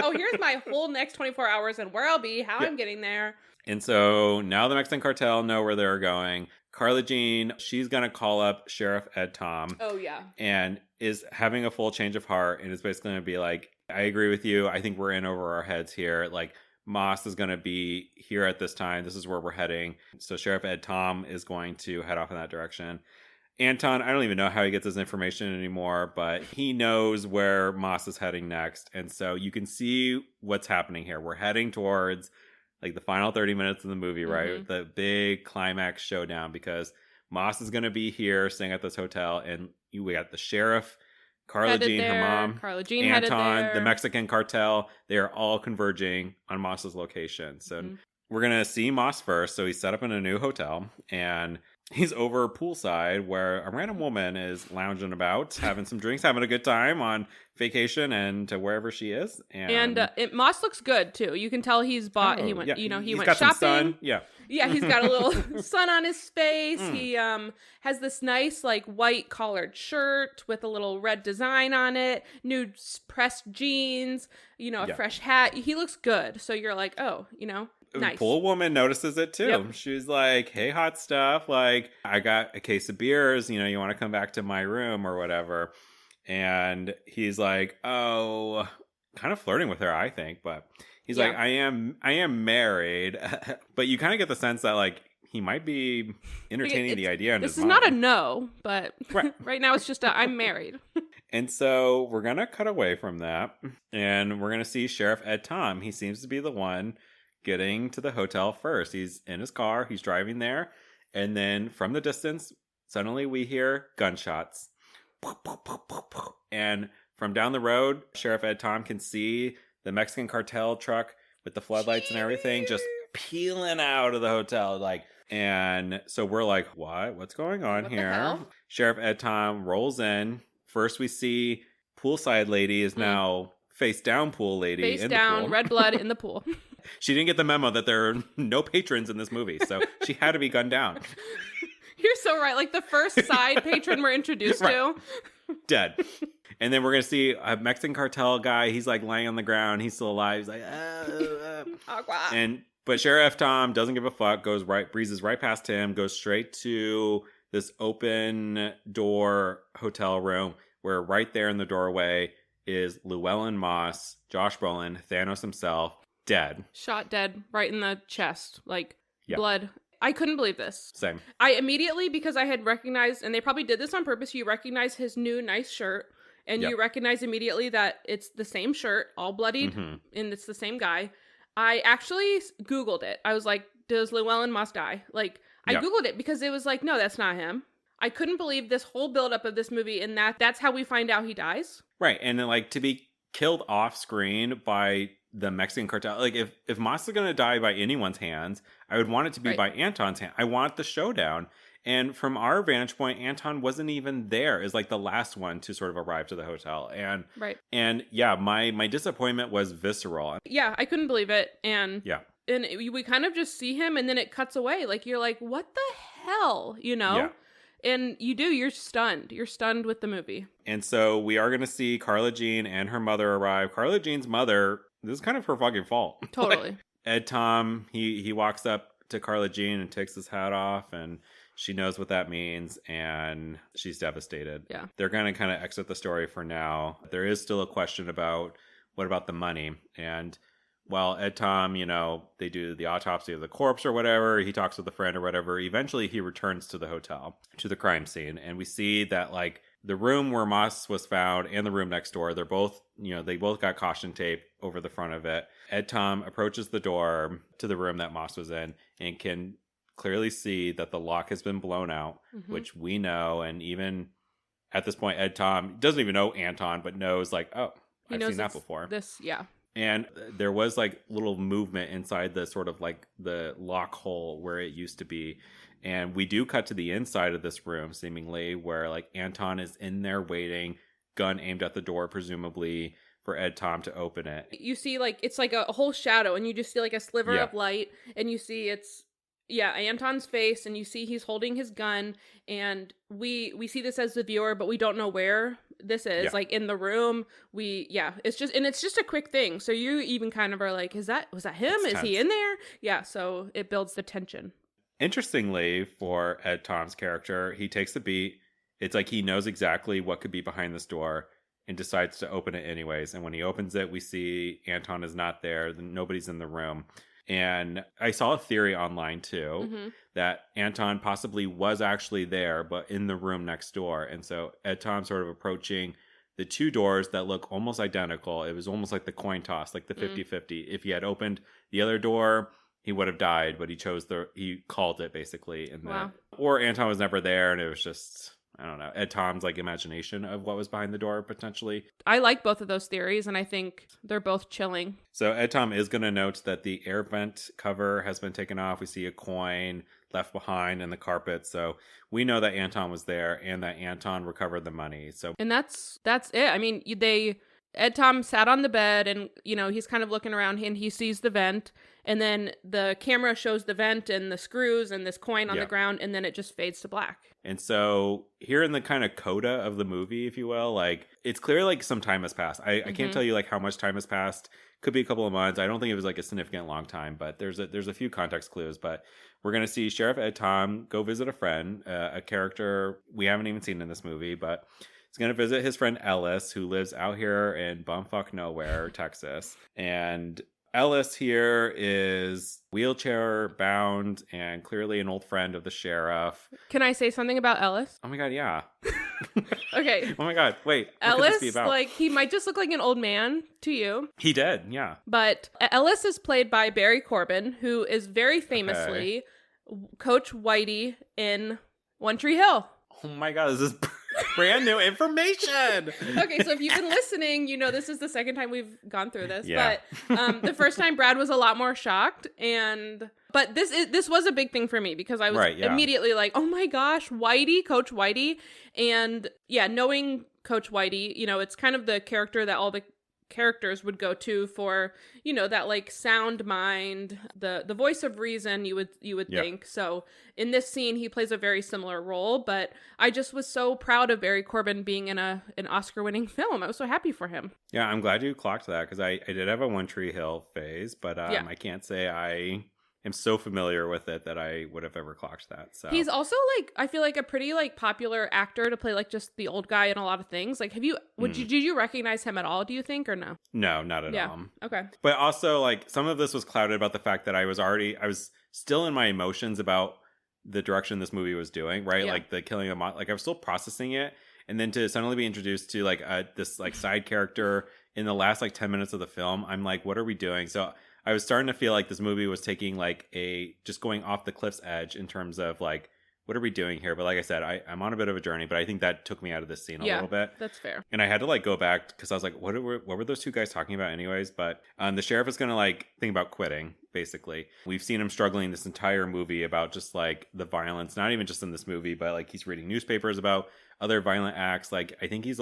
S3: oh, here's my whole next 24 hours and where I'll be, how I'm getting there.
S2: And so now the Mexican cartel know where they're going. Carla Jean, she's going to call up Sheriff Ed Tom.
S3: Oh, yeah.
S2: And is having a full change of heart and is basically going to be like, I agree with you. I think we're in over our heads here. Like, Moss is going to be here at this time. This is where we're heading. So Sheriff Ed Tom is going to head off in that direction. Anton, I don't even know how he gets his information anymore, but he knows where Moss is heading next. And so you can see what's happening here. We're heading towards like the final 30 minutes of the movie, right?
S3: Mm-hmm.
S2: The big climax showdown, because Moss is going to be here staying at this hotel, and we got the sheriff, Carla Jean, her mom,
S3: Carla Jean headed
S2: Anton,
S3: there.
S2: the Mexican cartel. They are all converging on Moss's location. So we're going to see Moss first. So he's set up in a new hotel, and he's over poolside where a random woman is lounging about, having some drinks, having a good time on vacation and to wherever she is. And
S3: Moss looks good too. You can tell he's bought. He went, he
S2: he's
S3: went
S2: got
S3: shopping.
S2: Some sun. Yeah.
S3: Yeah, he's got a little sun on his face. He has this nice like white collared shirt with a little red design on it, new pressed jeans, a fresh hat. He looks good. So you're like, oh, nice.
S2: Pool woman notices it too.
S3: Yep.
S2: She's like, hey, hot stuff. Like, I got a case of beers. You want to come back to my room or whatever. And he's like, oh, kind of flirting with her, I think. But he's like, I am married. But you kind of get the sense that like he might be entertaining the idea in his mind.
S3: This is not a no, but right now it's just I'm married.
S2: And so we're going to cut away from that. And we're going to see Sheriff Ed Tom. He seems to be the one getting to the hotel first. He's in his car. He's driving there. And then from the distance, suddenly we hear gunshots. And from down the road, Sheriff Ed Tom can see the Mexican cartel truck with the floodlights and everything just peeling out of the hotel. And so we're like, what's going on here? Sheriff Ed Tom rolls in. First we see poolside lady is now face down pool lady.
S3: Face down, red blood in the pool.
S2: She didn't get the memo that there are no patrons in this movie, so she had to be gunned down.
S3: You're so right. Like the first side patron we're introduced to.
S2: Dead. And then we're going to see a Mexican cartel guy. He's like laying on the ground. He's still alive. He's like, but Sheriff Tom doesn't give a fuck, breezes right past him, goes straight to this open door hotel room where right there in the doorway is Llewellyn Moss, Josh Brolin, Thanos himself, dead.
S3: Shot dead right in the chest. Like
S2: Yep.
S3: blood. I couldn't believe this.
S2: Same.
S3: I immediately, because I had recognized, and they probably did this on purpose, you recognize his new nice shirt, and
S2: Yep.
S3: you recognize immediately that it's the same shirt, all bloodied, and it's the same guy. I actually Googled it. I was like, does Llewellyn Moss die? Like, I
S2: Yep.
S3: Googled it because it was like, no, that's not him. I couldn't believe this whole buildup of this movie, and that's how we find out he dies.
S2: Right. And then, like, to be killed off screen by the Mexican cartel, like, if Moss is going to die by anyone's hands, I would want it to be by Anton's hand. I want the showdown. And from our vantage point, Anton wasn't even there as like the last one to sort of arrive to the hotel. And yeah, my disappointment was visceral.
S3: Yeah, I couldn't believe it. And
S2: yeah.
S3: And we kind of just see him, and then it cuts away. Like, you're like, what the hell? You know?
S2: Yeah.
S3: And you're stunned. You're stunned with the movie.
S2: And so we are going to see Carla Jean and her mother arrive. Carla Jean's mother, this is kind of her fucking fault.
S3: Totally.
S2: Like, Ed Tom, he walks up to Carla Jean and takes his hat off, and she knows what that means, and she's devastated.
S3: Yeah.
S2: They're going to kind of exit the story for now. There is still a question about what about the money? And while Ed Tom, you know, they do the autopsy of the corpse or whatever, he talks with a friend or whatever, eventually he returns to the hotel, to the crime scene. And we see that, like, the room where Moss was found and the room next door, they're both, you know, they both got caution tape over the front of it. Ed Tom approaches the door to the room that Moss was in and can clearly see that the lock has been blown out, which we know. And even at this point, Ed Tom doesn't even know Anton, but knows, like, oh, I've seen that before.
S3: Yeah.
S2: And there was like little movement inside the sort of like the lock hole where it used to be. And we do cut to the inside of this room, seemingly, where like Anton is in there waiting, gun aimed at the door, presumably for Ed Tom to open it.
S3: You see, like, it's like a whole shadow, and you just see like a sliver of light, and you see Anton's face, and you see he's holding his gun, and we see this as the viewer, but we don't know where this is, like, in the room. It's just a quick thing, so you even kind of are like, was that him? Is he in there? Yeah, so it builds the tension.
S2: Interestingly, for Ed Tom's character, he takes the beat. It's like he knows exactly what could be behind this door and decides to open it anyways. And when he opens it, we see Anton is not there. Nobody's in the room. And I saw a theory online too, that Anton possibly was actually there, but in the room next door. And so Ed Tom sort of approaching the two doors that look almost identical. It was almost like the coin toss, like the 50-50. If he had opened the other door, he would have died, but he called it basically. Or Anton was never there, and it was just, I don't know, Ed Tom's like imagination of what was behind the door potentially.
S3: I like both of those theories, and I think they're both chilling.
S2: So Ed Tom is going to note that the air vent cover has been taken off. We see a coin left behind in the carpet. So we know that Anton was there and that Anton recovered the money. And
S3: that's it. I mean, Ed Tom sat on the bed, and, you know, he's kind of looking around, and he sees the vent, and then the camera shows the vent and the screws and this coin on the ground, and then it just fades to black.
S2: And so here in the kind of coda of the movie, if you will, like, it's clear like some time has passed. I can't tell you like how much time has passed. Could be a couple of months. I don't think it was like a significant long time, but there's a few context clues. But we're going to see Sheriff Ed Tom go visit a friend, a character we haven't even seen in this movie, but he's going to visit his friend Ellis, who lives out here in bumfuck nowhere, Texas. And Ellis here is wheelchair bound and clearly an old friend of the sheriff.
S3: Can I say something about Ellis?
S2: Oh my God, yeah.
S3: Okay.
S2: Oh my God, wait.
S3: Ellis, like, he might just look like an old man to you.
S2: He did, yeah.
S3: But Ellis is played by Barry Corbin, who is very famously Coach Whitey in One Tree Hill.
S2: Oh my God, this is brand new information.
S3: Okay, so if you've been listening, you know this is the second time we've gone through this.
S2: Yeah.
S3: But the first time Brad was a lot more shocked, but this was a big thing for me because I was immediately like, oh my gosh, Whitey, Coach Whitey. And yeah, knowing Coach Whitey, you know, it's kind of the character that all the characters would go to for, you know, that like sound mind, the voice of reason, you would think. So in this scene he plays a very similar role, but I just was so proud of Barry Corbin being in an Oscar-winning film. I was so happy for him.
S2: Yeah, I'm glad you clocked that, because I did have a One Tree Hill phase, but I can't say I am so familiar with it that I would have ever clocked that. So
S3: he's also like, I feel like a pretty like popular actor to play like just the old guy in a lot of things. Like, did you recognize him at all, do you think, or no?
S2: No, not at all.
S3: Okay.
S2: But also, like, some of this was clouded about the fact that I was still in my emotions about the direction this movie was doing, right?
S3: Yeah.
S2: Like the killing of like I was still processing it, and then to suddenly be introduced to like this like side character in the last like 10 minutes of the film, I'm like, what are we doing? So I was starting to feel like this movie was taking like just going off the cliff's edge in terms of like, what are we doing here? But like I said, I'm on a bit of a journey, but I think that took me out of this scene a little bit.
S3: That's fair.
S2: And I had to like go back because I was like, what were those two guys talking about anyways? But the sheriff is going to like think about quitting, basically. We've seen him struggling this entire movie about just like the violence, not even just in this movie, but like he's reading newspapers about other violent acts. Like I think he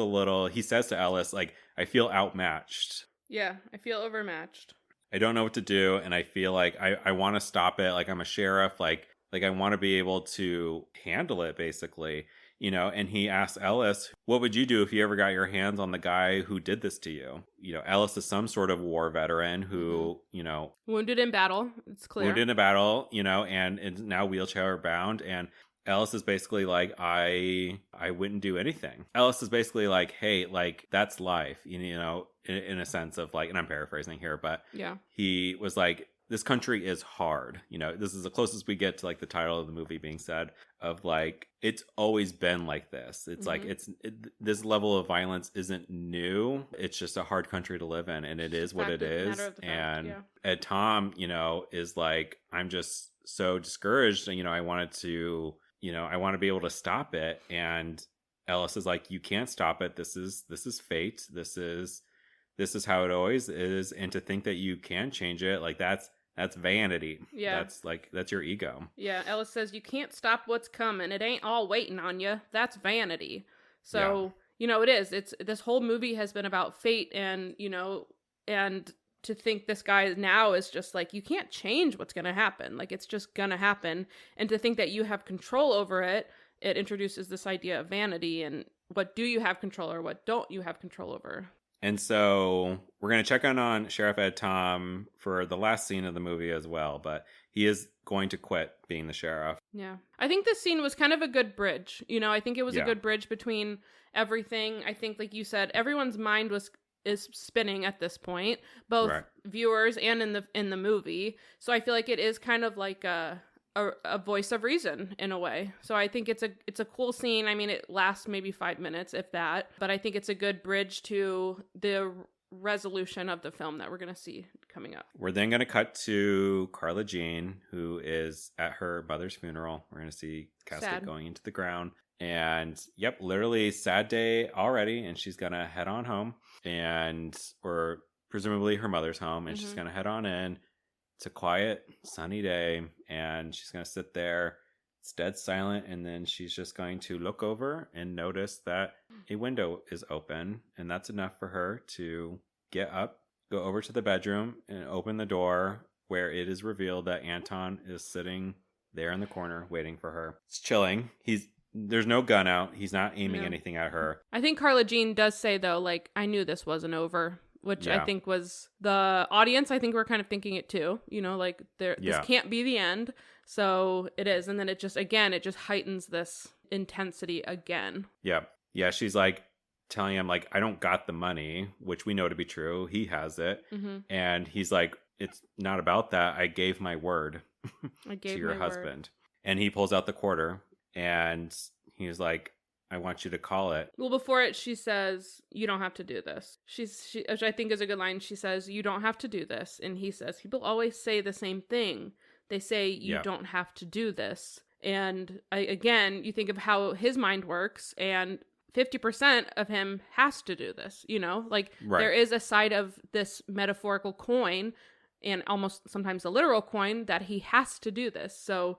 S2: says to Ellis, like, I feel outmatched.
S3: Yeah, I feel overmatched.
S2: I don't know what to do, and I feel like I want to stop it. Like I'm a sheriff, like I want to be able to handle it, basically, you know. And he asks Ellis, what would you do if you ever got your hands on the guy who did this to you? You know, Ellis is some sort of war veteran who, you know,
S3: wounded in battle. It's clear.
S2: Wounded in a battle, you know, and is now wheelchair bound. And Ellis is basically like, I wouldn't do anything. Ellis is basically like, hey, like, that's life, you know, in a sense of like, and I'm paraphrasing here, but
S3: yeah, he
S2: was like, this country is hard. You know, this is the closest we get to like the title of the movie being said, of like, it's always been like this. It's like, this level of violence isn't new. It's just a hard country to live in, and it is what it is. And Ed Tom, you know, is like, I'm just so discouraged. And, you know, I want to be able to stop it. And Ellis is like, you can't stop it. This is fate. This is how it always is. And to think that you can change it, like that's vanity. Yeah. That's your ego.
S3: Yeah. Ellis says, you can't stop what's coming. It ain't all waiting on you. That's vanity. So, you know, this whole movie has been about fate, and, you know, and to think this guy now is just like, you can't change what's going to happen. Like, it's just going to happen. And to think that you have control over it, it introduces this idea of vanity and what do you have control or what don't you have control over?
S2: And so we're going to check on Sheriff Ed Tom for the last scene of the movie as well, but he is going to quit being the sheriff.
S3: Yeah. I think this scene was kind of a good bridge. You know, I think it was a good bridge between everything. I think, like you said, everyone's mind is spinning at this point, both viewers and in the movie. So I feel like it is kind of like a voice of reason in a way. So I think it's a cool scene. I mean, it lasts maybe 5 minutes, if that, but I think it's a good bridge to the resolution of the film that we're going to see coming up.
S2: We're then going to cut to Carla Jean, who is at her mother's funeral. We're going to see casket going into the ground. And literally sad day already. And she's going to head on home, or presumably her mother's home. And she's going to head on in. It's a quiet, sunny day, and she's going to sit there. It's dead silent, and then she's just going to look over and notice that a window is open, and that's enough for her to get up, go over to the bedroom, and open the door, where it is revealed that Anton is sitting there in the corner waiting for her. It's chilling. There's no gun out. He's not aiming anything at her.
S3: I think Carla Jean does say, though, like, I knew this wasn't over. Which I think was the audience. I think we're kind of thinking it too, you know, like this can't be the end. So it is. And then it just heightens this intensity again.
S2: Yeah. Yeah. She's like telling him like, I don't got the money, which we know to be true. He has it. And he's like, it's not about that. I gave my word to your husband. And he pulls out the quarter and he's like, I want you to call it.
S3: Well, before it, she says, you don't have to do this. Which I think is a good line. She says, you don't have to do this. And he says, people always say the same thing. They say, you don't have to do this. And again, you think of how his mind works, and 50% of him has to do this, you know? Like, there is a side of this metaphorical coin, and almost sometimes a literal coin, that he has to do this. So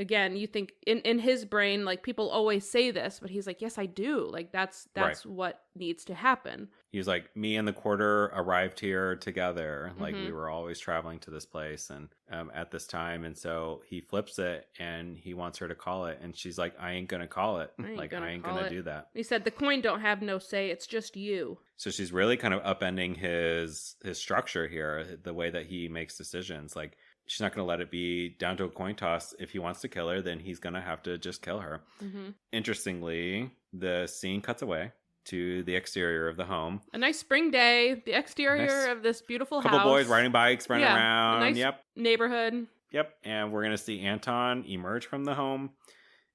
S3: again, you think in his brain, like, people always say this, but he's like, yes, I do. Like, that's
S2: Right.
S3: what needs to happen.
S2: He was like, me and the quarter arrived here together. Like,
S3: Mhm.
S2: we were always traveling to this place and at this time. And so he flips it and he wants her to call it. And she's like, I ain't going to call it. I ain't going to do that.
S3: He said, the coin don't have no say. It's just you.
S2: So she's really kind of upending his structure here, the way that he makes decisions. Like, she's not going to let it be down to a coin toss. If he wants to kill her, then he's going to have to just kill her.
S3: Mm-hmm.
S2: Interestingly, the scene cuts away to the exterior of the home.
S3: A nice spring day, the exterior of this beautiful house.
S2: Couple boys riding bikes, running around.
S3: A nice neighborhood.
S2: Yep. And we're going to see Anton emerge from the home.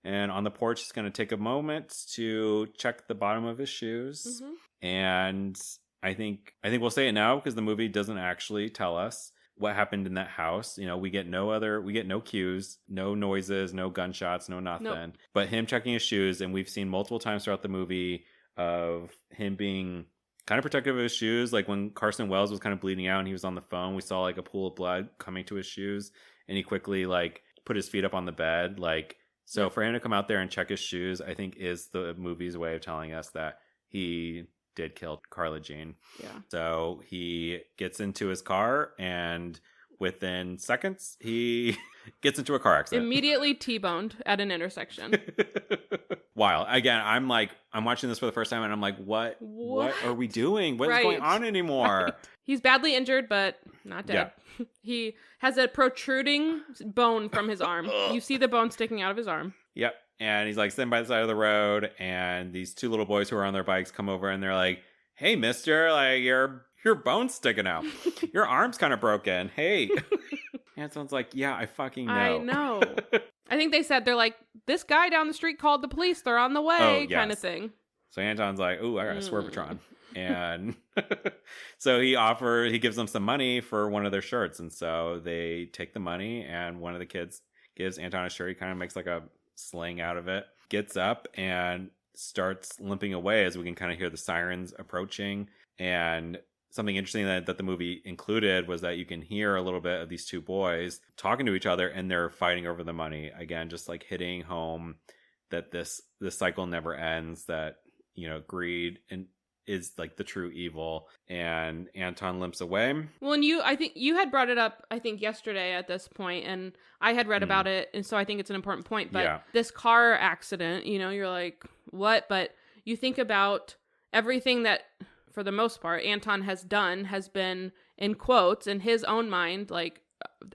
S2: And on the porch, he's going to take a moment to check the bottom of his shoes.
S3: Mm-hmm.
S2: And I think we'll say it now because the movie doesn't actually tell us what happened in that house. You know, we get no cues, no noises, no gunshots, no nothing.
S3: Nope.
S2: But him checking his shoes, and we've seen multiple times throughout the movie of him being kind of protective of his shoes. Like when Carson Wells was kind of bleeding out and he was on the phone, we saw like a pool of blood coming to his shoes, and he quickly like put his feet up on the bed. Like, so for him to come out there and check his shoes, I think is the movie's way of telling us that he did kill Carla Jean.
S3: Yeah.
S2: So he gets into his car, and within seconds, he gets into a car accident.
S3: Immediately T-boned at an intersection.
S2: Wow. Again, I'm watching this for the first time, and I'm like, what are we doing? What is going on anymore?
S3: Right. He's badly injured, but not dead. Yeah. He has a protruding bone from his arm. You see the bone sticking out of his arm.
S2: Yep. And he's like sitting by the side of the road, and these two little boys who are on their bikes come over, and they're like, hey, mister, like your bone's sticking out. Your arm's kind of broken. Hey. Anton's like, yeah, I fucking know.
S3: I know. I think they said, they're like, this guy down the street called the police. They're on the way, kind of thing.
S2: So Anton's like, ooh, I got a Swervetron. And so he gives them some money for one of their shirts. And so they take the money, and one of the kids gives Anton a shirt. He kind of makes like a sling out of it, gets up and starts limping away as we can kind of hear the sirens approaching. And something interesting that the movie included was that you can hear a little bit of these two boys talking to each other, and they're fighting over the money. Again, just like hitting home that this cycle never ends, that, you know, greed and is like the true evil. And Anton limps away.
S3: Well, and I think you had brought it up, I think yesterday at this point, and I had read about it, and so I think it's an important point. But this car accident, you know, you're like, what? But you think about everything that, for the most part, Anton has done has been, in quotes, in his own mind, like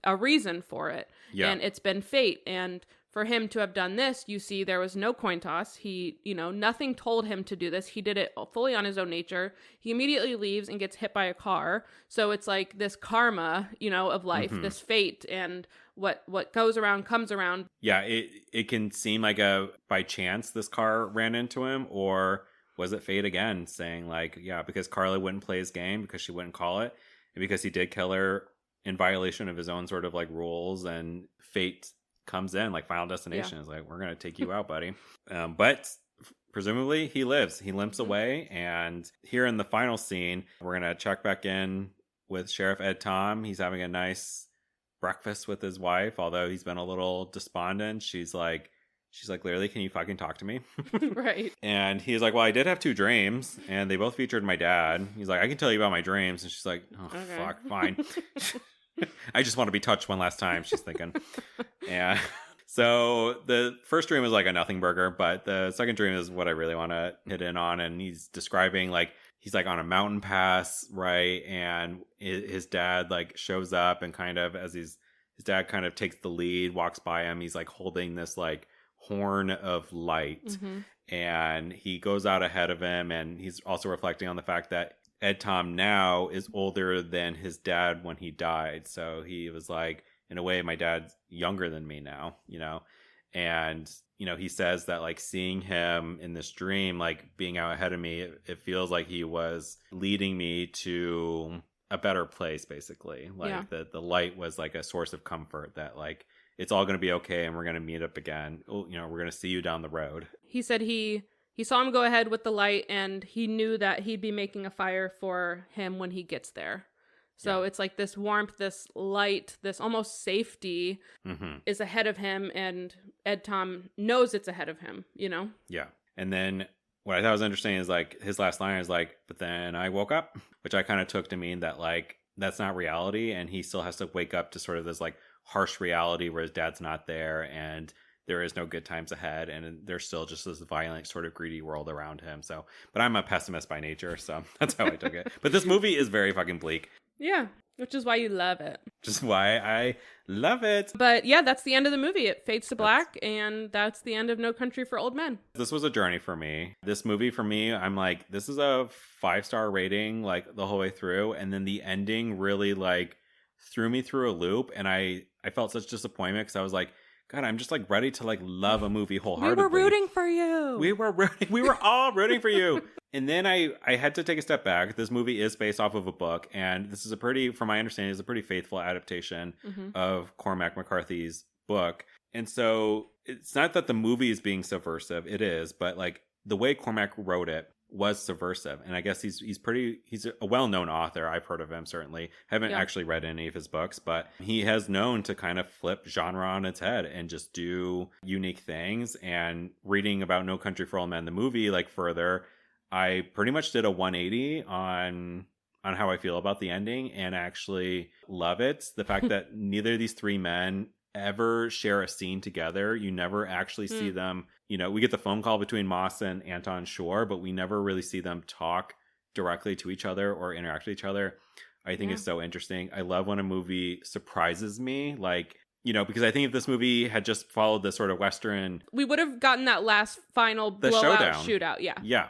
S3: a reason for it. Yeah. And it's been fate. And for him to have done this, you see there was no coin toss. He, you know, nothing told him to do this. He did it fully on his own nature. He immediately leaves and gets hit by a car. So it's like this karma, you know, of life, this fate, and what goes around comes around.
S2: Yeah, it can seem like by chance this car ran into him, or was it fate again saying like, yeah, because Carla wouldn't play his game, because she wouldn't call it, and because he did kill her in violation of his own sort of like rules, and fate comes in, like Final Destination is like, we're gonna take you out, buddy. But presumably he lives. He limps away, and here in the final scene, we're gonna check back in with Sheriff Ed Tom. He's having a nice breakfast with his wife, although he's been a little despondent. She's like, Literally, can you fucking talk to me?
S3: Right.
S2: And he's like, well, I did have 2 dreams, and they both featured my dad. He's like, I can tell you about my dreams. And she's like, oh, okay. Fuck, fine. I just want to be touched one last time, she's thinking. And so the first dream was like a nothing burger, but the second dream is what I really want to hit in on. And he's describing like, he's like on a mountain pass, right? And his dad like shows up, and kind of as his dad kind of takes the lead, walks by him, he's like holding this like horn of light, and he goes out ahead of him. And he's also reflecting on the fact that Ed Tom now is older than his dad when he died. So he was like, in a way, my dad's younger than me now, you know? And, you know, he says that like seeing him in this dream, like being out ahead of me, it feels like he was leading me to a better place, basically. Like the light was like a source of comfort, that like, it's all going to be okay, and we're going to meet up again. You know, we're going to see you down the road. He
S3: said he saw him go ahead with the light, and he knew that he'd be making a fire for him when he gets there. So it's like this warmth, this light, this almost safety is ahead of him, and Ed Tom knows it's ahead of him, you know?
S2: Yeah. And then what I thought was interesting is like his last line is like, but then I woke up, which I kind of took to mean that like that's not reality, and he still has to wake up to sort of this like harsh reality where his dad's not there and there is no good times ahead, and there's still just this violent sort of greedy world around him. So, but I'm a pessimist by nature, so that's how I took it. But this movie is very fucking bleak.
S3: Yeah, which is why you love it.
S2: Just why I love it.
S3: But yeah, that's the end of the movie. It fades to black, and that's the end of No Country for Old Men.
S2: This was a journey for me. This movie for me, I'm like, this is a 5-star rating like the whole way through, and then the ending really like threw me through a loop, and I felt such disappointment because I was like, God, I'm just like ready to like love a movie wholeheartedly.
S3: We were rooting for you.
S2: We were all rooting for you. And then I had to take a step back. This movie is based off of a book, and this is from my understanding, is a pretty faithful adaptation of Cormac McCarthy's book. And so it's not that the movie is being subversive. It is, but like the way Cormac wrote it was subversive. And I guess he's a well-known author. I've heard of him, certainly. Haven't actually read any of his books, but he has known to kind of flip genre on its head and just do unique things. And reading about No Country for Old Men, the movie, like further, I pretty much did a 180 on how I feel about the ending, and actually love it. The fact that neither of these three men ever share a scene together. You never actually see them. You know, we get the phone call between Moss and Anton Chigurh, but we never really see them talk directly to each other or interact with each other. I think it's so interesting. I love when a movie surprises me, like, you know, because I think if this movie had just followed the sort of Western,
S3: we would have gotten that last final blowout shootout. Yeah.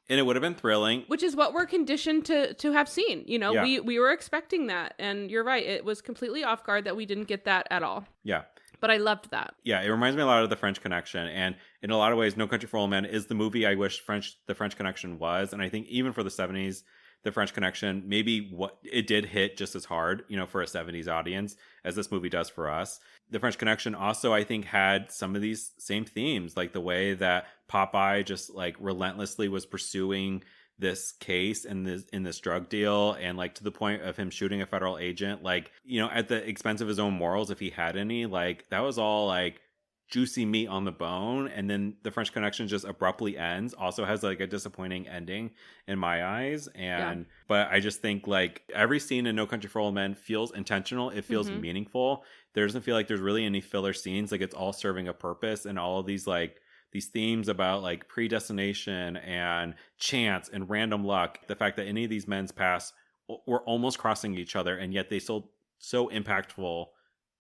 S2: And it would have been thrilling.
S3: Which is what we're conditioned to have seen. You know, we were expecting that. And you're right. It was completely off guard that we didn't get that at all. Yeah. But I loved that.
S2: Yeah, it reminds me a lot of The French Connection. And in a lot of ways, No Country for Old Men is the movie I wish The French Connection was. And I think even for the 70s, The French Connection, maybe what it did hit just as hard, you know, for a 70s audience as this movie does for us. The French Connection also, I think, had some of these same themes, like the way that Popeye just like relentlessly was pursuing this case and this drug deal, and like to the point of him shooting a federal agent, like, you know, at the expense of his own morals, if he had any. Like that was all like juicy meat on the bone. And then The French Connection just abruptly ends, also has like a disappointing ending in my eyes. And but I just think like every scene in No Country for Old Men feels intentional. It feels meaningful. There doesn't feel like there's really any filler scenes. Like it's all serving a purpose, and all of these themes about like predestination and chance and random luck, the fact that any of these men's paths were almost crossing each other, and yet they still so impactful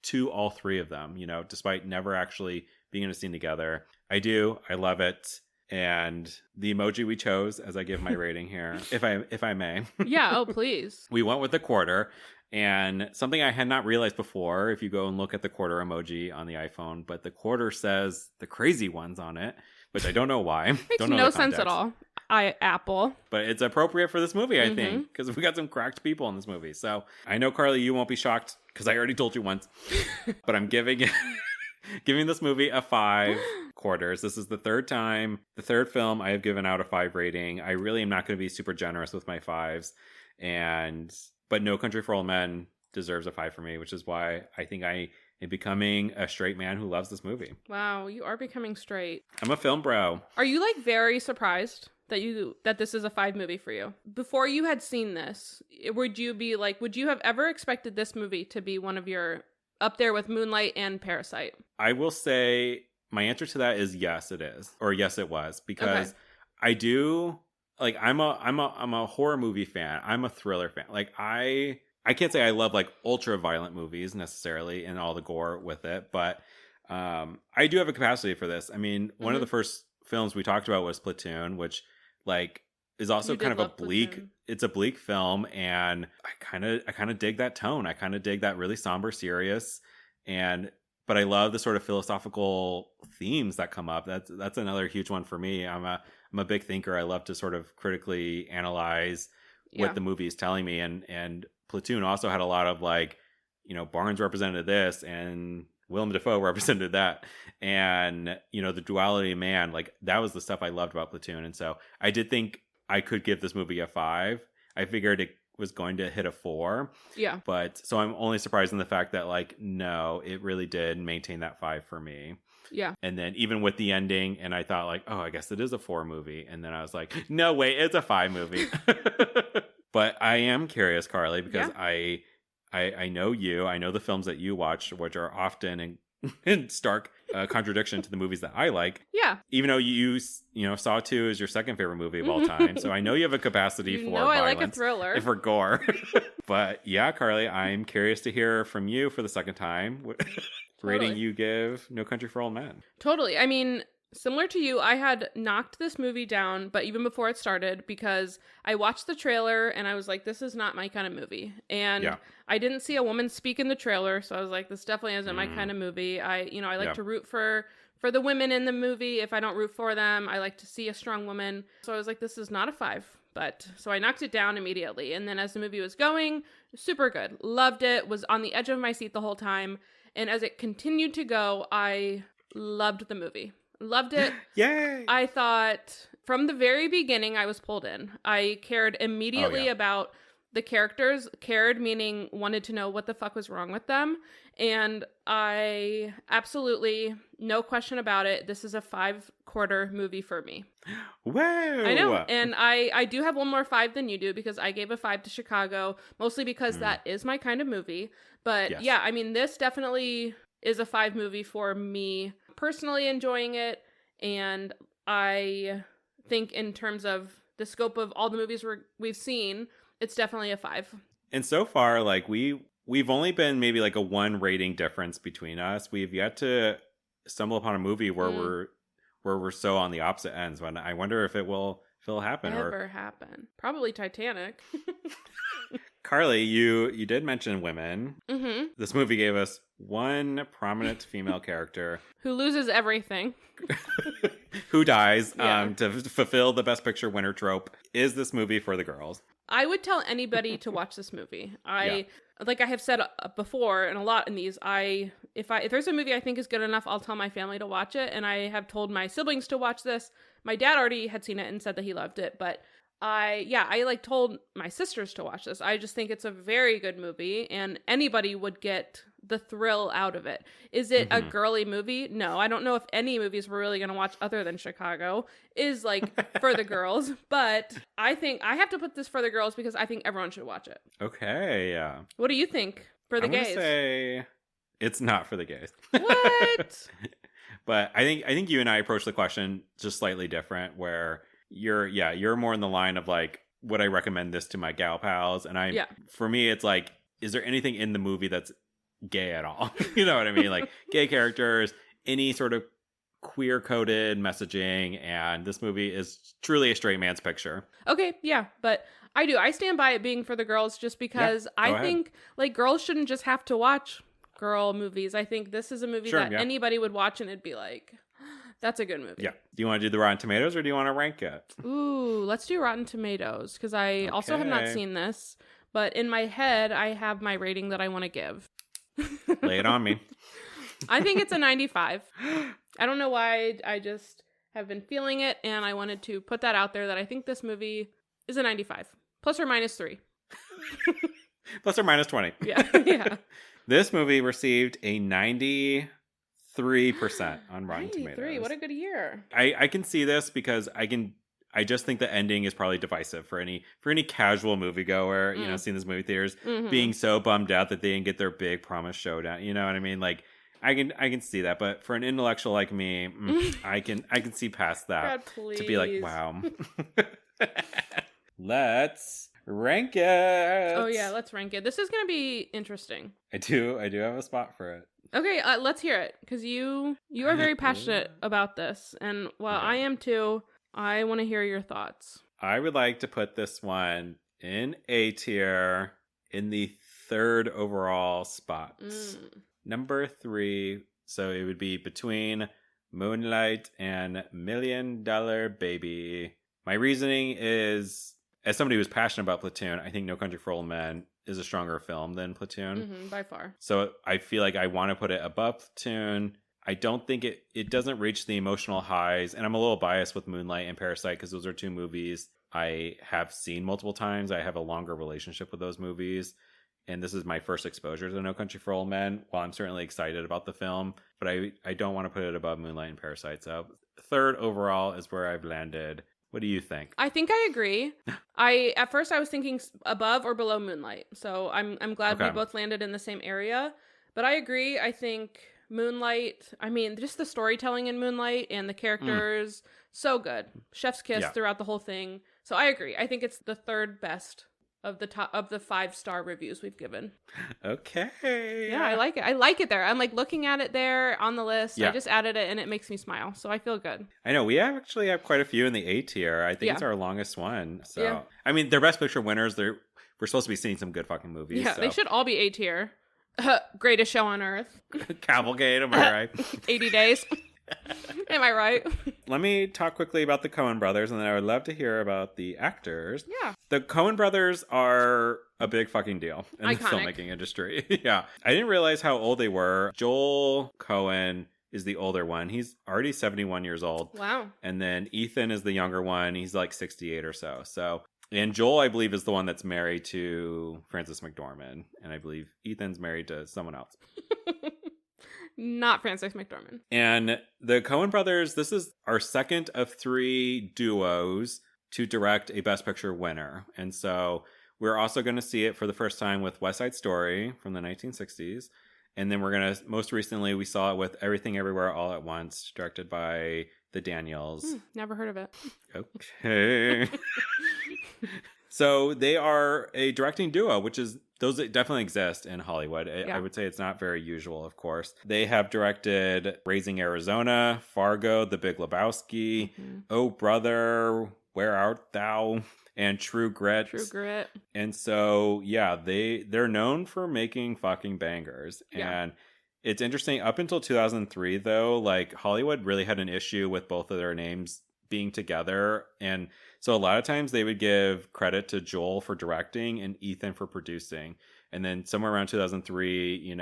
S2: to all three of them, you know, despite never actually being in a scene together. I love it. And the emoji we chose, as I give my rating here, if I may.
S3: Yeah, oh please.
S2: We went with the quarter. And something I had not realized before, if you go and look at the quarter emoji on the iPhone, but the quarter says the crazy ones on it, which I don't know why.
S3: Makes
S2: don't know
S3: no sense at all. Apple.
S2: But it's appropriate for this movie, I think, because we got some cracked people in this movie. So I know, Carly, you won't be shocked because I already told you once, but I'm giving this movie a 5 quarters. This is the third film I have given out a 5 rating. I really am not going to be super generous with my 5s, but No Country for Old Men deserves a 5 for me, which is why I think I am becoming a straight man who loves this movie.
S3: Wow, you are becoming straight.
S2: I'm a film bro.
S3: Are you like very surprised that this is a 5 movie for you? Before you had seen this, would you have ever expected this movie to be one of your up there with Moonlight and Parasite?
S2: I will say my answer to that is yes, it is, or yes, it was, because I do. Like I'm a horror movie fan. I'm a thriller fan. Like I can't say I love like ultra violent movies necessarily and all the gore with it, but I do have a capacity for this. I mean, one of the first films we talked about was Platoon, which like is also kind of a bleak. Platoon. It's a bleak film, and I kind of dig that tone. I kind of dig that really somber, serious, but I love the sort of philosophical themes that come up. That's another huge one for me. I'm a big thinker. I love to sort of critically analyze what the movie is telling me. And Platoon also had a lot of like, you know, Barnes represented this and Willem Dafoe represented that. And, you know, the duality of man, like that was the stuff I loved about Platoon. And so I did think I could give this movie a 5. I figured it was going to hit a 4.
S3: Yeah.
S2: But so I'm only surprised in the fact that like, no, it really did maintain that 5 for me.
S3: Yeah.
S2: And then even with the ending, and I thought like, oh, I guess it is a 4 movie. And then I was like, no, wait, it's a 5 movie. But I am curious, Carly, because I know you. I know the films that you watch, which are often in stark contradiction to the movies that I like.
S3: Yeah.
S2: Even though you Saw 2 is your second favorite movie of all time. So I know you have a capacity for violence.
S3: I like a thriller.
S2: And for gore. But yeah, Carly, I'm curious to hear from you for the second time. Rating you give No Country for Old Men.
S3: Totally. I mean, similar to you, I had knocked this movie down, but even before it started, because I watched the trailer and I was like, this is not my kind of movie. And I didn't see a woman speak in the trailer, so I was like, this definitely isn't my kind of movie. I like to root for the women in the movie. If I don't root for them, I like to see a strong woman. So I was like, this is not a 5. But so I knocked it down immediately. And then as the movie was going, super good. Loved it. Was on the edge of my seat the whole time. And as it continued to go, I loved the movie. Loved it.
S2: Yay!
S3: I thought from the very beginning I was pulled in. I cared immediately about the characters. Cared meaning wanted to know what the fuck was wrong with them. And I absolutely, no question about it, this is a 5-quarter movie for me.
S2: Whoa!
S3: I know. And I do have one more 5 than you do, because I gave a 5 to Chicago, mostly because that is my kind of movie. But yeah, I mean, this definitely is a 5 movie for me, personally enjoying it. And I think in terms of the scope of all the movies we've seen, it's definitely a 5.
S2: And so far, like we've only been maybe like a 1 rating difference between us. We've yet to stumble upon a movie where we're so on the opposite ends. When I wonder if it'll happen
S3: Ever happen. Probably Titanic.
S2: Carly, you did mention women.
S3: Mm-hmm.
S2: This movie gave us one prominent female character
S3: who loses everything,
S2: who dies to fulfill the Best Picture winner trope. Is this movie for the girls?
S3: I would tell anybody to watch this movie. Like I have said before, and a lot in these, if there's a movie I think is good enough, I'll tell my family to watch it. And I have told my siblings to watch this. My dad already had seen it and said that he loved it, but I told my sisters to watch this. I just think it's a very good movie, and anybody would get the thrill out of it. Is it a girly movie? No, I don't know if any movies we're really going to watch other than Chicago is like for the girls, but I think I have to put this for the girls because I think everyone should watch it.
S2: Okay, yeah.
S3: What do you think for the gays?
S2: I'm gonna say it's not for the gays.
S3: What?
S2: But I think you and I approach the question just slightly different, where you're more in the line of like, would I recommend this to my gal pals? And for me, it's like, is there anything in the movie that's gay at all? You know what I mean? Like gay characters, any sort of queer coded messaging, and this movie is truly a straight man's picture. Okay,
S3: yeah, but I stand by it being for the girls, just because I think like girls shouldn't just have to watch girl movies. I think this is a movie that anybody would watch and it'd be like, that's a good movie.
S2: Yeah. Do you want to do the Rotten Tomatoes or do you want to rank it?
S3: Ooh, let's do Rotten Tomatoes, because I also have not seen this, but in my head I have my rating that I want to give.
S2: Lay it on me.
S3: I think it's a 95. I don't know why, I just have been feeling it, and I wanted to put that out there that I think this movie is a 95. Plus or minus 3.
S2: Plus or minus 20.
S3: Yeah.
S2: This movie received a 93% on Rotten
S3: 93,
S2: Tomatoes.
S3: What a good year.
S2: I can see this because I just think the ending is probably divisive for any casual moviegoer, seeing this movie theaters, being so bummed out that they didn't get their big promise showdown. You know what I mean? Like I can see that, but for an intellectual like me, I can see past that.
S3: God,
S2: to be like, wow. Let's rank it.
S3: Oh yeah, let's rank it. This is gonna be interesting.
S2: I do have a spot for it.
S3: Okay, let's hear it, because you are very passionate about this, and while I am too, I want to hear your thoughts.
S2: I would like to put this one in A tier, in the 3rd overall spot. Number 3, so it would be between Moonlight and $1 Million Baby. My reasoning is, as somebody who's passionate about Platoon, I think No Country for Old Men is a stronger film than Platoon.
S3: By far.
S2: So I feel like I want to put it above Platoon. I don't think it doesn't reach the emotional highs, and I'm a little biased with Moonlight and Parasite because those are 2 movies I have seen multiple times. I have a longer relationship with those movies. And this is my first exposure to No Country for Old Men. While I'm certainly excited about the film, but I don't want to put it above Moonlight and Parasite. So third overall is where I've landed. What do you think?
S3: I think I agree. At first I was thinking above or below Moonlight. So I'm glad we both landed in the same area. But I agree. I think Moonlight, I mean, just the storytelling in Moonlight and the characters, so good. Chef's kiss throughout the whole thing. So I agree. I think it's the third best of the top of the 5-star reviews we've given.
S2: Okay.
S3: Yeah, I like it. I like it there. I'm like looking at it there on the list.
S2: Yeah.
S3: I just added it and it makes me smile. So I feel good.
S2: I know we actually have quite a few in the A tier. I think it's our longest one. So
S3: Yeah.
S2: I mean, they're Best Picture winners. We're supposed to be seeing some good fucking movies.
S3: Yeah,
S2: so.
S3: they should all be A tier. Greatest show on earth.
S2: Cavalcade, am I right?
S3: 80 days. Am I right?
S2: Let me talk quickly about the Coen Brothers, and then I would love to hear about the actors.
S3: Yeah.
S2: The Coen Brothers are a big fucking deal in
S3: Iconic.
S2: the filmmaking industry. Yeah. I didn't realize how old they were. Joel Coen is the older one. He's already 71 years old.
S3: Wow.
S2: And then Ethan is the younger one. He's like 68 or so. And Joel, I believe, is the one that's married to Frances McDormand. And I believe Ethan's married to someone else.
S3: Not Frances McDormand.
S2: And the Coen Brothers, this is our second of 3 duos to direct a Best Picture winner. And so we're also going to see it for the first time with West Side Story from the 1960s. And then most recently, we saw it with Everything Everywhere All at Once, directed by the Daniels.
S3: Never heard of it.
S2: Okay. So they are a directing duo, those definitely exist in Hollywood. I would say it's not very usual, of course. They have directed Raising Arizona, Fargo, The Big Lebowski, Oh Brother, Where Art Thou, and True Grit.
S3: True Grit.
S2: And so, yeah, they're known for making fucking bangers.
S3: Yeah.
S2: And it's interesting, up until 2003, though, like Hollywood really had an issue with both of their names being together. And so a lot of times they would give credit to Joel for directing and Ethan for producing. And then somewhere around 2003,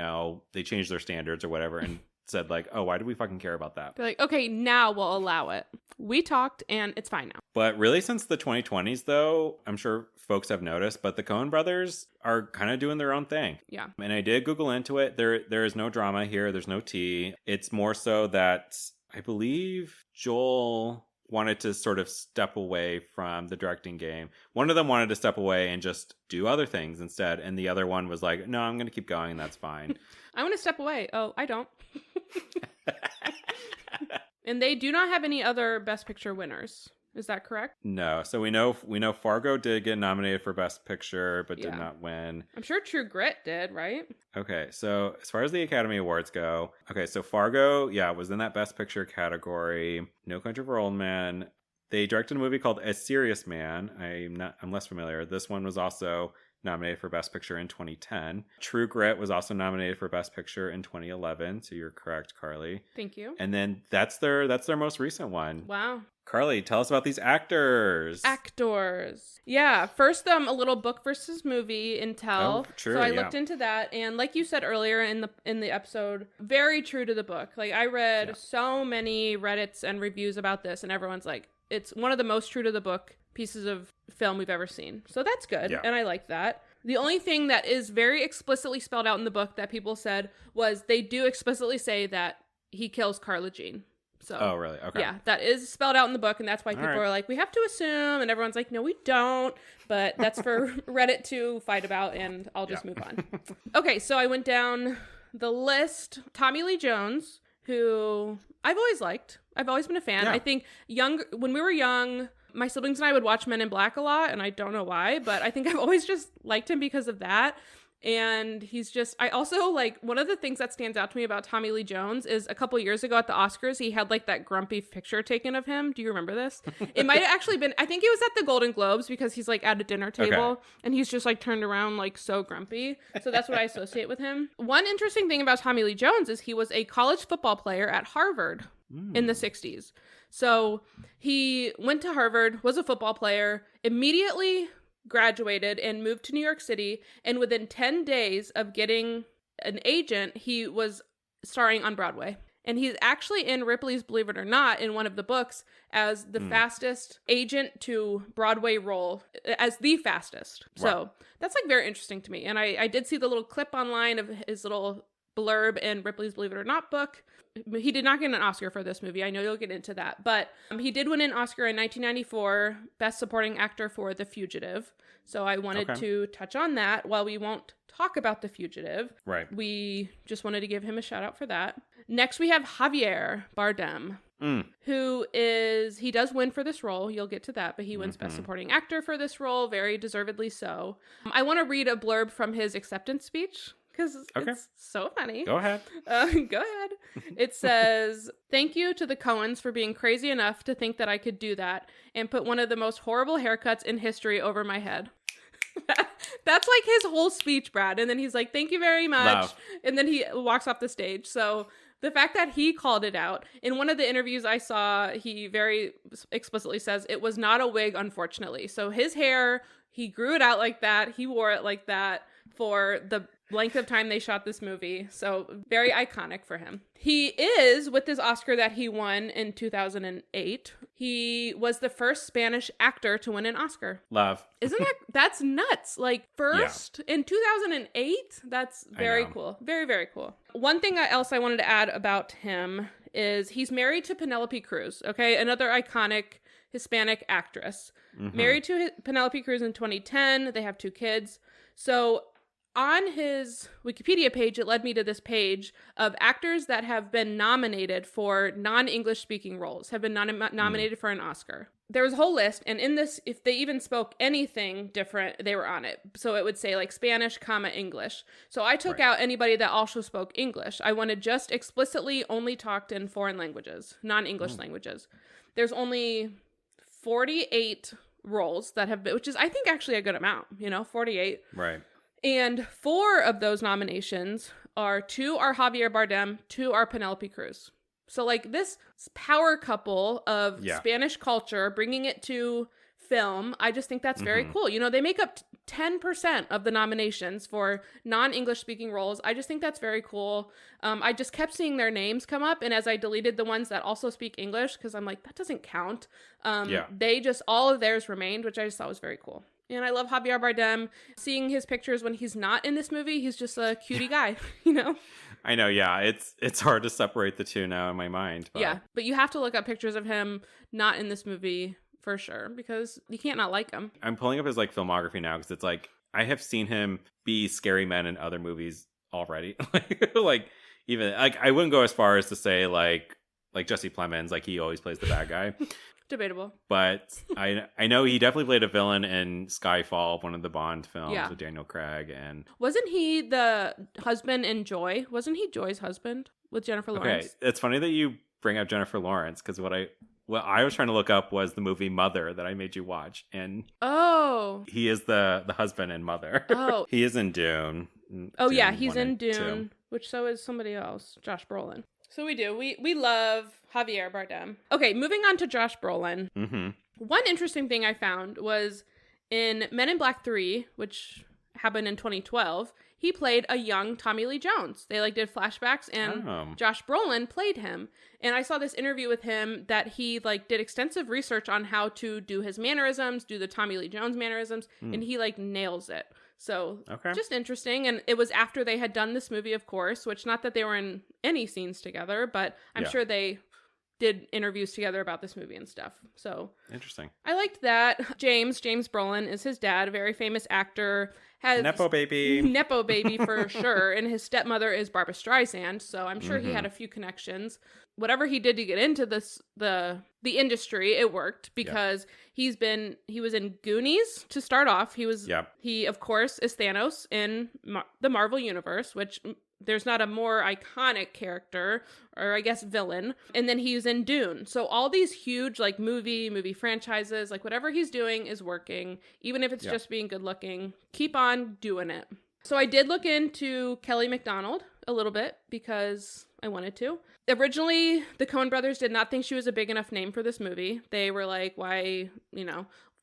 S2: they changed their standards or whatever and said like, oh, why do we fucking care about that?
S3: They're like, okay, now we'll allow it. We talked and it's fine now.
S2: But really since the 2020s, though, I'm sure folks have noticed, but the Coen Brothers are kind of doing their own thing.
S3: Yeah.
S2: And I did Google into it. There is no drama here. There's no tea. It's more so that I believe Joel wanted to sort of step away from the directing game. One of them wanted to step away and just do other things instead. And the other one was like, no, I'm going to keep going. And that's fine.
S3: I want to step away. Oh, I don't. And they do not have any other Best Picture winners. Is that correct?
S2: No. So we know Fargo did get nominated for Best Picture, but did
S3: Yeah.
S2: not win.
S3: I'm sure True Grit did, right?
S2: Okay. So as far as the Academy Awards go, so Fargo, was in that Best Picture category. No Country for Old Men. They directed a movie called A Serious Man. I'm less familiar. This one was also nominated for Best Picture in 2010. True Grit was also nominated for Best Picture in 2011. So you're correct, Carly.
S3: Thank you.
S2: And then that's their most recent one.
S3: Wow.
S2: Carly, tell us about these actors.
S3: Actors. Yeah. First, a little book versus movie intel.
S2: Oh, true,
S3: so I looked into that, and like you said earlier in the episode, very true to the book. Like I read so many Reddits and reviews about this, and everyone's like, it's one of the most true to the book pieces of film we've ever seen. So that's good, and I like that. The only thing that is very explicitly spelled out in the book that people said was they do explicitly say that he kills Carla Jean. So,
S2: oh, really? Okay.
S3: Yeah, that is spelled out in the book, and that's why people are like, we have to assume, and everyone's like, no, we don't. But that's for Reddit to fight about, and I'll just move on. Okay, so I went down the list. Tommy Lee Jones, who I've always liked. I've always been a fan.
S2: Yeah.
S3: I think when we were young, my siblings and I would watch Men in Black a lot, and I don't know why, but I think I've always just liked him because of that. And I also like, one of the things that stands out to me about Tommy Lee Jones is a couple years ago at the Oscars, he had like that grumpy picture taken of him. Do you remember this? It might have actually been, I think it was at the Golden Globes because he's like at a dinner table and he's just like turned around like so grumpy. So that's what I associate with him. One interesting thing about Tommy Lee Jones is he was a college football player at Harvard in the 60s. So he went to Harvard, was a football player, immediately graduated and moved to New York City, and within 10 days of getting an agent, he was starring on Broadway. And he's actually in Ripley's Believe It or Not in one of the books as the fastest agent to Broadway role, as the fastest.
S2: Wow.
S3: So that's like very interesting to me. And I did see the little clip online of his little blurb in Ripley's Believe It or Not book. He did not get an Oscar for this movie. I know you'll get into that. But he did win an Oscar in 1994, Best Supporting Actor for The Fugitive. So I wanted to touch on that. While we won't talk about The Fugitive,
S2: Right.
S3: we just wanted to give him a shout out for that. Next, we have Javier Bardem, who is, he does win for this role. You'll get to that, but he wins Best Supporting Actor for this role, very deservedly so. I want to read a blurb from his acceptance speech, because it's so funny.
S2: Go ahead.
S3: Go ahead. It says, "Thank you to the Coens for being crazy enough to think that I could do that and put one of the most horrible haircuts in history over my head." That's like his whole speech, Brad. And then he's like, "Thank you very much."
S2: Love.
S3: And then he walks off the stage. So the fact that he called it out in one of the interviews I saw, he very explicitly says it was not a wig, unfortunately. So his hair, he grew it out like that. He wore it like that for the length of time they shot this movie. So very iconic for him. He is, with his Oscar that he won in 2008, he was the first Spanish actor to win an Oscar.
S2: Love.
S3: Isn't that's nuts? Like first in 2008? That's very cool. Very, very cool. One thing else I wanted to add about him is he's married to Penelope Cruz, okay? Another iconic Hispanic actress. Married to Penelope Cruz in 2010. They have 2 kids. So on his Wikipedia page, it led me to this page of actors that have been nominated for non-English speaking roles, have been nominated for an Oscar. There was a whole list, and in this, if they even spoke anything different, they were on it. So it would say like Spanish, English. So I took out anybody that also spoke English. I wanted just explicitly only talked in foreign languages, non-English languages. There's only 48 roles that have been, which is I think actually a good amount, 48.
S2: Right.
S3: And 4 of those nominations are 2 are Javier Bardem, 2 are Penelope Cruz. So like this power couple of Spanish culture, bringing it to film, I just think that's very cool. They make up 10% of the nominations for non-English speaking roles. I just think that's very cool. I just kept seeing their names come up. And as I deleted the ones that also speak English, because I'm like, that doesn't count. They just, all of theirs remained, which I just thought was very cool. And I love Javier Bardem. Seeing his pictures when he's not in this movie, he's just a cutie guy,
S2: I know, yeah. It's hard to separate the two now in my mind. But.
S3: Yeah, but you have to look up pictures of him not in this movie for sure, because you can't not like him.
S2: I'm pulling up his filmography now because it's like I have seen him be scary man in other movies already. Even I wouldn't go as far as to say like Jesse Plemons, like he always plays the bad guy.
S3: Debatable.
S2: But I know he definitely played a villain in Skyfall, one of the Bond films with Daniel Craig. And
S3: wasn't he the husband in Joy? Wasn't he Joy's husband with Jennifer Lawrence?
S2: Okay, it's funny that you bring up Jennifer Lawrence because what I was trying to look up was the movie Mother that I made you watch, and he is the husband in Mother.
S3: Oh,
S2: he is in Dune.
S3: Oh yeah, he's in Dune, which so is somebody else, Josh Brolin. So we love Javier Bardem. Okay, moving on to Josh Brolin. One interesting thing I found was in Men in Black 3, which happened in 2012, he played a young Tommy Lee Jones. They did flashbacks, and Josh Brolin played him. And I saw this interview with him that he did extensive research on how to do his mannerisms, do the Tommy Lee Jones mannerisms, and he nails it. So just interesting. And it was after they had done this movie, of course, which not that they were in any scenes together, but I'm sure they did interviews together about this movie and stuff. So
S2: interesting.
S3: I liked that. James Brolin is his dad, a very famous actor. Has
S2: Nepo baby
S3: for sure. And his stepmother is Barbra Streisand. So I'm sure he had a few connections. Whatever he did to get into this, the industry, it worked because he was in Goonies to start off. He of course is Thanos in the Marvel Universe, which there's not a more iconic character or I guess villain. And then he's in Dune. So all these huge movie franchises, whatever he's doing is working, even if it's just being good looking. Keep on doing it. So I did look into Kelly Macdonald a little bit because I wanted to. Originally, the Coen Brothers did not think she was a big enough name for this movie. They were like, why,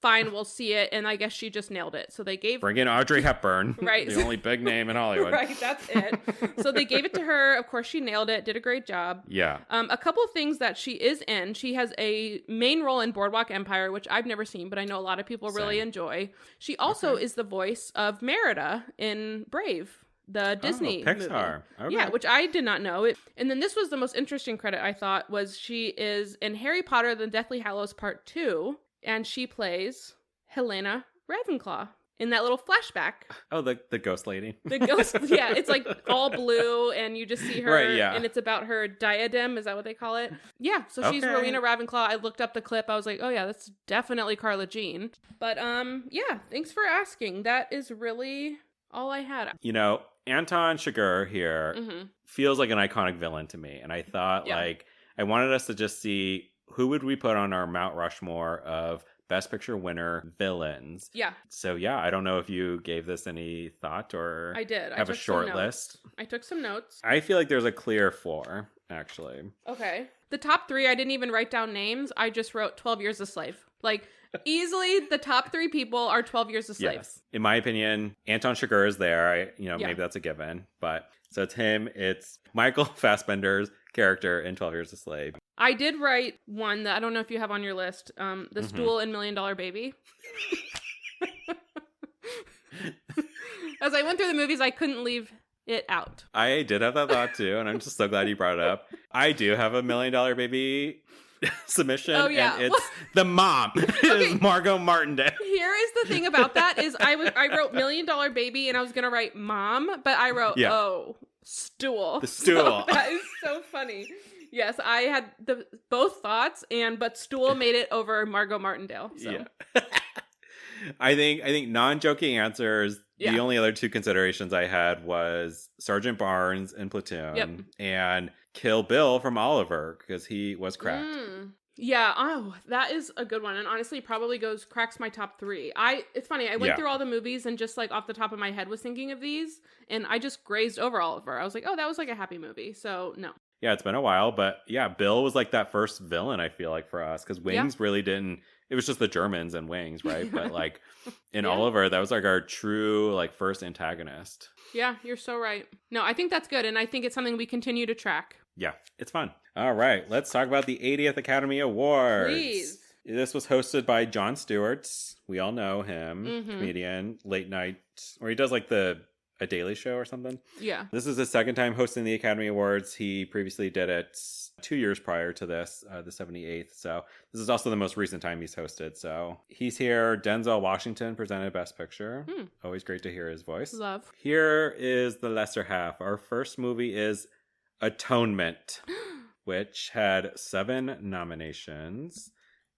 S3: fine, we'll see it. And I guess she just nailed it. So they gave...
S2: Bring in Audrey Hepburn.
S3: Right.
S2: The only big name in Hollywood.
S3: Right, that's it. So they gave it to her. Of course, she nailed it. Did a great job.
S2: Yeah.
S3: A couple of things that she is in. She has a main role in Boardwalk Empire, which I've never seen, but I know a lot of people really enjoy. She also is the voice of Merida in Brave, the Disney
S2: Pixar.
S3: movie.
S2: Okay.
S3: Yeah, which I did not know. And then this was the most interesting credit, I thought, was she is in Harry Potter, The Deathly Hallows Part 2, and she plays Helena Ravenclaw in that little flashback.
S2: Oh, the ghost lady.
S3: The ghost, yeah, it's like all blue, and you just see her,
S2: Right, yeah.
S3: and it's about her diadem. Is that what they call it? Yeah, so she's
S2: Okay.
S3: Rowena Ravenclaw. I looked up the clip. I was like, oh yeah, that's definitely Carla Jean. But yeah, thanks for asking. That is really all I had.
S2: You know, Anton Chigurh here
S3: Mhm.
S2: feels like an iconic villain to me. And I thought,
S3: Yeah.
S2: like, I wanted us to just see who would we put on our Mount Rushmore of Best Picture winner villains.
S3: Yeah,
S2: So, yeah, I don't know if you gave this any thought or
S3: I did. I
S2: have a
S3: took some
S2: short
S3: notes.
S2: list.
S3: I took some notes.
S2: I feel like there's a clear 4, actually.
S3: Okay. The top 3, I didn't even write down names. I just wrote 12 Years a Slave. Like, easily the top 3 people are 12 Years a Slave.
S2: Yes. In my opinion, Anton Chigurh is there.
S3: Yeah.
S2: Maybe that's a given. But so it's him. It's Michael Fassbender's character in 12 Years a Slave.
S3: I did write one that I don't know if you have on your list. The Stool in $1 Million Baby. As I went through the movies, I couldn't leave it out.
S2: I did have that thought too, and I'm just so glad you brought it up. I do have $1 Million Baby submission.
S3: Oh, yeah.
S2: And it's the mom. Is Margot Martindale.
S3: Here is the thing about that is I wrote $1 Million Baby and I was gonna write mom, but I wrote stool.
S2: The stool.
S3: So that is so funny. Yes, I had both thoughts, but stool made it over Margot Martindale. So.
S2: Yeah. I think non-joking answers.
S3: Yeah.
S2: The only other 2 considerations I had was Sergeant Barnes in Platoon and Kill Bill from Oliver because he was cracked.
S3: Yeah, that is a good one. And honestly, probably cracks my top 3. It's funny, I went through all the movies and just like off the top of my head was thinking of these, and I just grazed over Oliver. I was like, oh, that was like a happy movie. So no.
S2: Yeah, it's been a while, but yeah, Bill was like that first villain, I feel like, for us, because Wings really didn't, it was just the Germans and Wings, right? But like in Oliver, that was like our true like first antagonist.
S3: Yeah, you're so right. No, I think that's good, and I think it's something we continue to track.
S2: Yeah, it's fun. All right, let's talk about the 80th Academy Awards.
S3: Please.
S2: This was hosted by Jon Stewart. We all know him, comedian, late night, or he does like a Daily Show or something.
S3: Yeah.
S2: This is his second time hosting the Academy Awards. He previously did it 2 years prior to this, the 78th. So this is also the most recent time he's hosted. So he's here. Denzel Washington presented Best Picture. Always great to hear his voice.
S3: Love.
S2: Here is the lesser half. Our first movie is Atonement, which had 7 nominations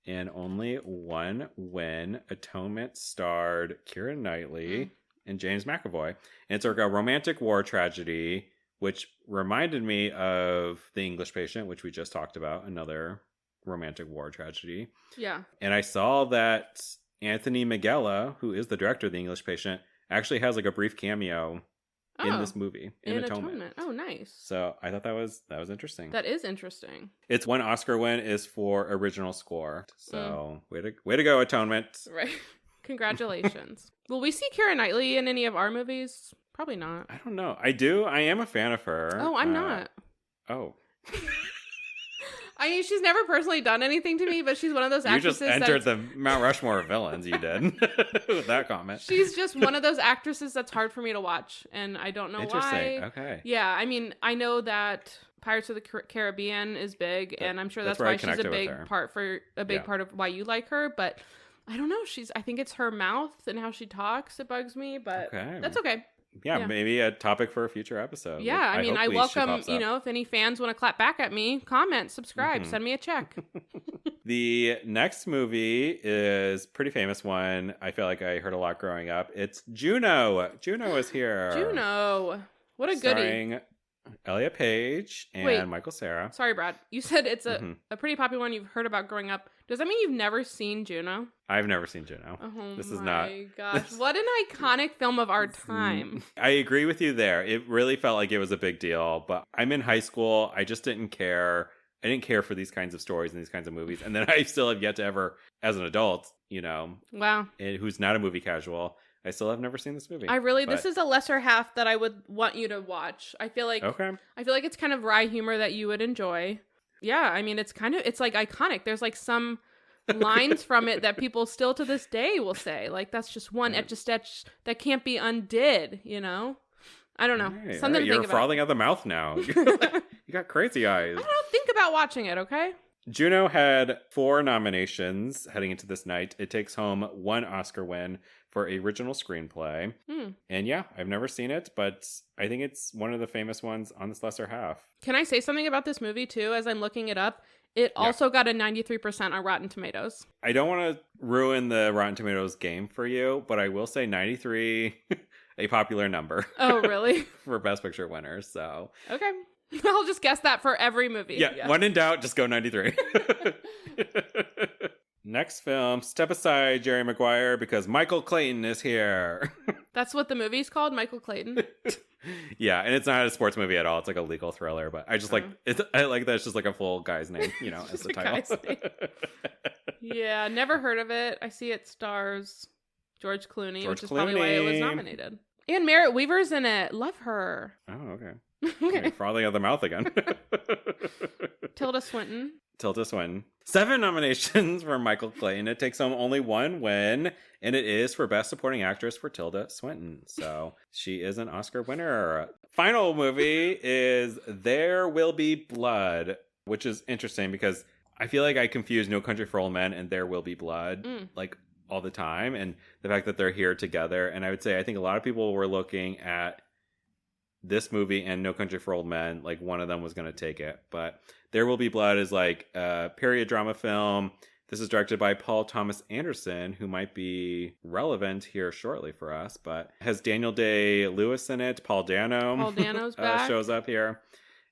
S2: and only 1 win. Atonement starred Keira Knightley and James McAvoy. And it's like a romantic war tragedy, which reminded me of The English Patient, which we just talked about, another romantic war tragedy.
S3: Yeah.
S2: And I saw that Anthony Minghella, who is the director of The English Patient, actually has like a brief cameo in this movie, in Atonement.
S3: Oh, nice.
S2: So I thought that was interesting.
S3: That is interesting.
S2: Its one Oscar win is for original score. So way to go, Atonement.
S3: Right. Congratulations. Will we see Keira Knightley in any of our movies? Probably not.
S2: I don't know. I do. I am a fan of her.
S3: Oh, I'm not.
S2: Oh.
S3: I mean, she's never personally done anything to me, but she's one of those
S2: You
S3: actresses.
S2: just entered the Mount Rushmore of villains, you did, with that comment.
S3: She's just one of those actresses that's hard for me to watch, and I don't know
S2: Interesting.
S3: why.
S2: Okay.
S3: Yeah, I mean, I know that Pirates of the Caribbean is big, and I'm sure that's
S2: where I
S3: why she's a
S2: connected with
S3: big
S2: her.
S3: part of why you like her, but I don't know. I think it's her mouth and how she talks that bugs me, but that's okay.
S2: Yeah, maybe a topic for a future episode.
S3: Yeah, I mean, I welcome,
S2: she pops up.
S3: if any fans want to clap back at me, comment, subscribe, send me a check.
S2: The next movie is a pretty famous one. I feel like I heard a lot growing up. It's Juno. Juno is here.
S3: Juno. What a
S2: starring
S3: goodie.
S2: Elliot Page and Michael Cera.
S3: Sorry, Brad. You said it's a pretty popular one you've heard about growing up. Does that mean you've never seen Juno?
S2: I've never seen Juno.
S3: Oh
S2: this is not.
S3: my gosh. What an iconic film of our time.
S2: I agree with you there. It really felt like it was a big deal, but I'm in high school. I just didn't care. I didn't care for these kinds of stories and these kinds of movies. And then I still have yet to ever, as an adult,
S3: Wow.
S2: who's not a movie casual, I still have never seen this movie.
S3: This is a lesser half that I would want you to watch. I feel like it's kind of wry humor that you would enjoy. Yeah, I mean, it's like iconic. There's like some lines from it that people still to this day will say. Like, that's just one etch-a-sketch that can't be undid, I don't know. Something to think about.
S2: You're frothing at the mouth now. You got crazy eyes.
S3: I don't know. Think about watching it, okay?
S2: Juno had 4 nominations heading into this night. It takes home 1 Oscar win for original screenplay. And yeah, I've never seen it, but I think it's one of the famous ones on this lesser half.
S3: Can I say something about this movie too, as I'm looking it up? It also got a 93% on Rotten Tomatoes.
S2: I don't want to ruin the Rotten Tomatoes game for you, but I will say 93, a popular number.
S3: Oh, really?
S2: For Best Picture winners, so.
S3: Okay. I'll just guess that for every movie.
S2: Yeah, when in doubt, just go 93. Next film, Step Aside, Jerry Maguire, because Michael Clayton is here.
S3: That's what the movie's called, Michael Clayton?
S2: Yeah, and it's not a sports movie at all. It's like a legal thriller, but I just I like that it's just like a full guy's name, as the title.
S3: Yeah, never heard of it. I see it stars George Clooney, which is probably why it was nominated. And Merritt Weaver's in it. Love her.
S2: Oh, okay. Okay, frothing at the mouth again.
S3: Tilda Swinton.
S2: 7 nominations for Michael Clayton. It takes home only 1 win, and it is for Best Supporting Actress for Tilda Swinton. So she is an Oscar winner. Final movie is There Will Be Blood, which is interesting because I feel like I confuse No Country for Old Men and There Will Be Blood like all the time, and the fact that they're here together. And I would say I think a lot of people were looking at this movie and No Country for Old Men, like one of them was going to take it. But There Will Be Blood is like a period drama film. This is directed by Paul Thomas Anderson, who might be relevant here shortly for us, but has Daniel Day-Lewis in it. Paul Dano's back. Shows up here.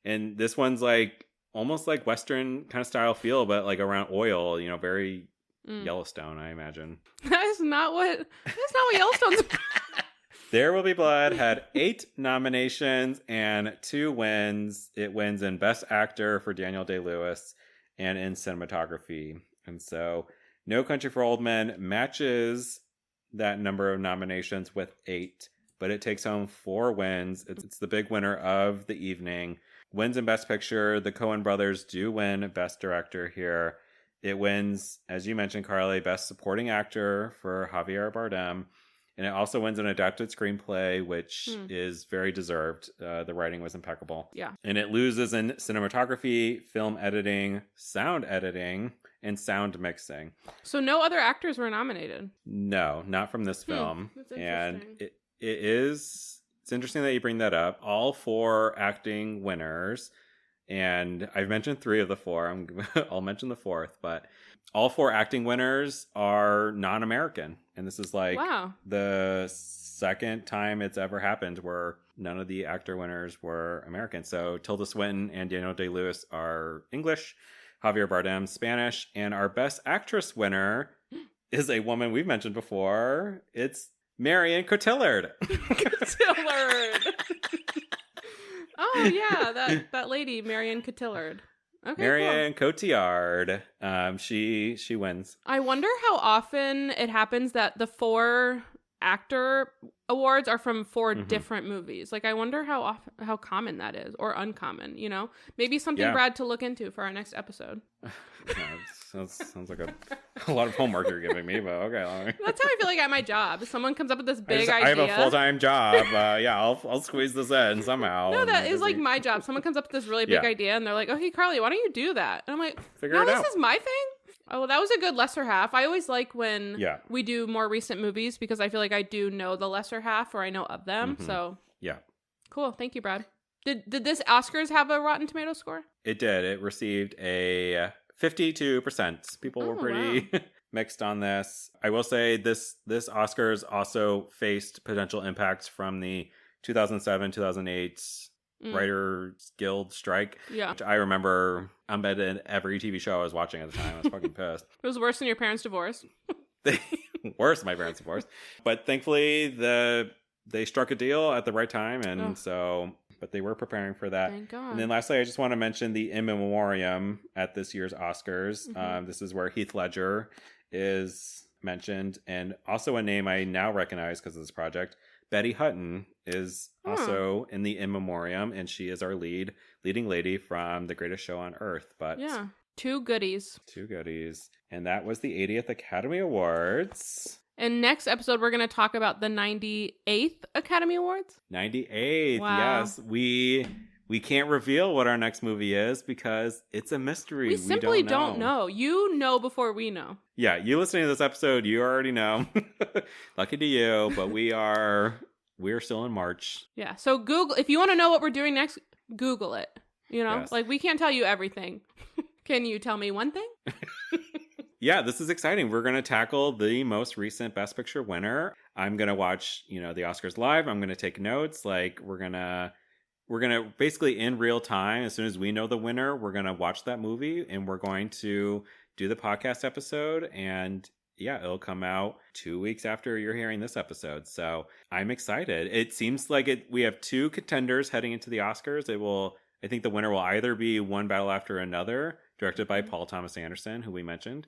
S2: And this one's like almost like Western kind of style feel, but like around oil, very Yellowstone, I imagine.
S3: That's not what Yellowstone's about.
S2: There Will Be Blood had 8 nominations and 2 wins. It wins in Best Actor for Daniel Day-Lewis and in cinematography. And so No Country for Old Men matches that number of nominations with 8, but it takes home 4 wins. It's the big winner of the evening. Wins in Best Picture. The Coen Brothers do win Best Director here. It wins, as you mentioned, Carly, Best Supporting Actor for Javier Bardem. And it also wins an adapted screenplay, which is very deserved. The writing was impeccable.
S3: Yeah.
S2: And it loses in cinematography, film editing, and sound mixing.
S3: So no other actors were nominated?
S2: No, not from this film.
S3: That's interesting.
S2: And it's interesting that you bring that up. All 4 acting winners, and I've mentioned 3 of the 4. I'll mention the 4th, but all 4 acting winners are non-American. And this is like the second time it's ever happened where none of the actor winners were American. So Tilda Swinton and Daniel Day-Lewis are English, Javier Bardem Spanish, and our Best Actress winner is a woman we've mentioned before. It's Marion Cotillard.
S3: Oh yeah, that lady, Marion Cotillard. Okay,
S2: Marion Cotillard. She wins.
S3: I wonder how often it happens that the 4 actor awards are from 4 different movies. Like, I wonder how common that is, or uncommon. Maybe something Brad to look into for our next episode.
S2: Sounds like a lot of homework you're giving me, but okay.
S3: That's how I feel like at my job. Someone comes up with this big idea.
S2: I have a full-time job. I'll squeeze this in somehow.
S3: No, that is like my job. Someone comes up with this really big idea, and they're like, "Okay, Carly, why don't you do that?" And I'm like,
S2: Figure it out.
S3: This is my thing. Oh, well, that was a good lesser half. I always like when we do more recent movies because I feel like I do know the lesser half, or I know of them. So
S2: yeah,
S3: cool. Thank you, Brad. Did this Oscars have a Rotten Tomato score?
S2: It did. It received a 52%. People were pretty mixed on this. I will say this Oscars also faced potential impacts from the 2007-2008 Writers Guild strike. Yeah. Which I remember embedded in every TV show I was watching at the time. I was fucking pissed.
S3: It was worse than your parents' divorce.
S2: Worse than my parents' divorce. But thankfully they struck a deal at the right time, and so but they were preparing for that.
S3: Thank God.
S2: And then lastly, I just want to mention the in memoriam at this year's Oscars. This is where Heath Ledger is mentioned, and also a name I now recognize because of this project. Betty Hutton is also in the in memoriam, and she is our leading lady from The Greatest Show on Earth. But
S3: yeah, two goodies.
S2: And that was the 80th Academy Awards.
S3: And next episode, we're going to talk about the 98th Academy Awards.
S2: 98th,
S3: wow.
S2: Yes. We can't reveal what our next movie is because it's a mystery.
S3: We simply don't know. You know before we know.
S2: Yeah, you listening to this episode, you already know. Lucky to you, but we're still in March.
S3: Yeah, so Google, if you want to know what we're doing next, Google it. You know,
S2: yes.
S3: Like we can't tell you everything. Can you tell me one thing?
S2: Yeah, this is exciting. We're going to tackle the most recent Best Picture winner. I'm going to watch, the Oscars live. I'm going to take notes. Like we're going to basically in real time, as soon as we know the winner, we're going to watch that movie and we're going to do the podcast episode. And yeah, it'll come out 2 weeks after you're hearing this episode. So I'm excited. It seems like we have two contenders heading into the Oscars. I think the winner will either be One Battle After Another, directed by Paul Thomas Anderson, who we mentioned,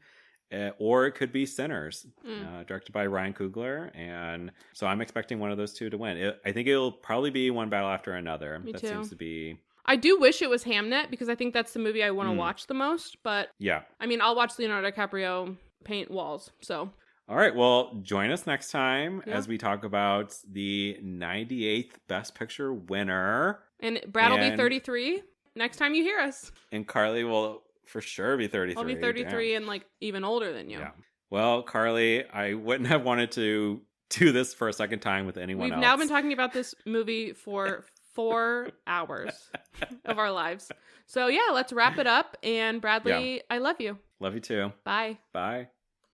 S2: or it could be Sinners, directed by Ryan Coogler. And so I'm expecting one of those two to win. I think it'll probably be One Battle After Another.
S3: Me
S2: that
S3: too.
S2: seems to be...
S3: I do wish it was Hamnet because I think that's the movie I want to watch the most. But
S2: yeah,
S3: I mean, I'll watch Leonardo DiCaprio paint walls. So
S2: all right, well, join us next time as we talk about the 98th Best Picture winner.
S3: And Brad will be 33 next time you hear us.
S2: And Carly will for sure be 33.
S3: I'll be 33 and like even older than you.
S2: Yeah. Well, Carly, I wouldn't have wanted to do this for a second time with anyone else.
S3: We've now been talking about this movie for 4 hours of our lives. So yeah, let's wrap it up. And Bradley, I love you.
S2: Love you too.
S3: Bye.
S2: Bye.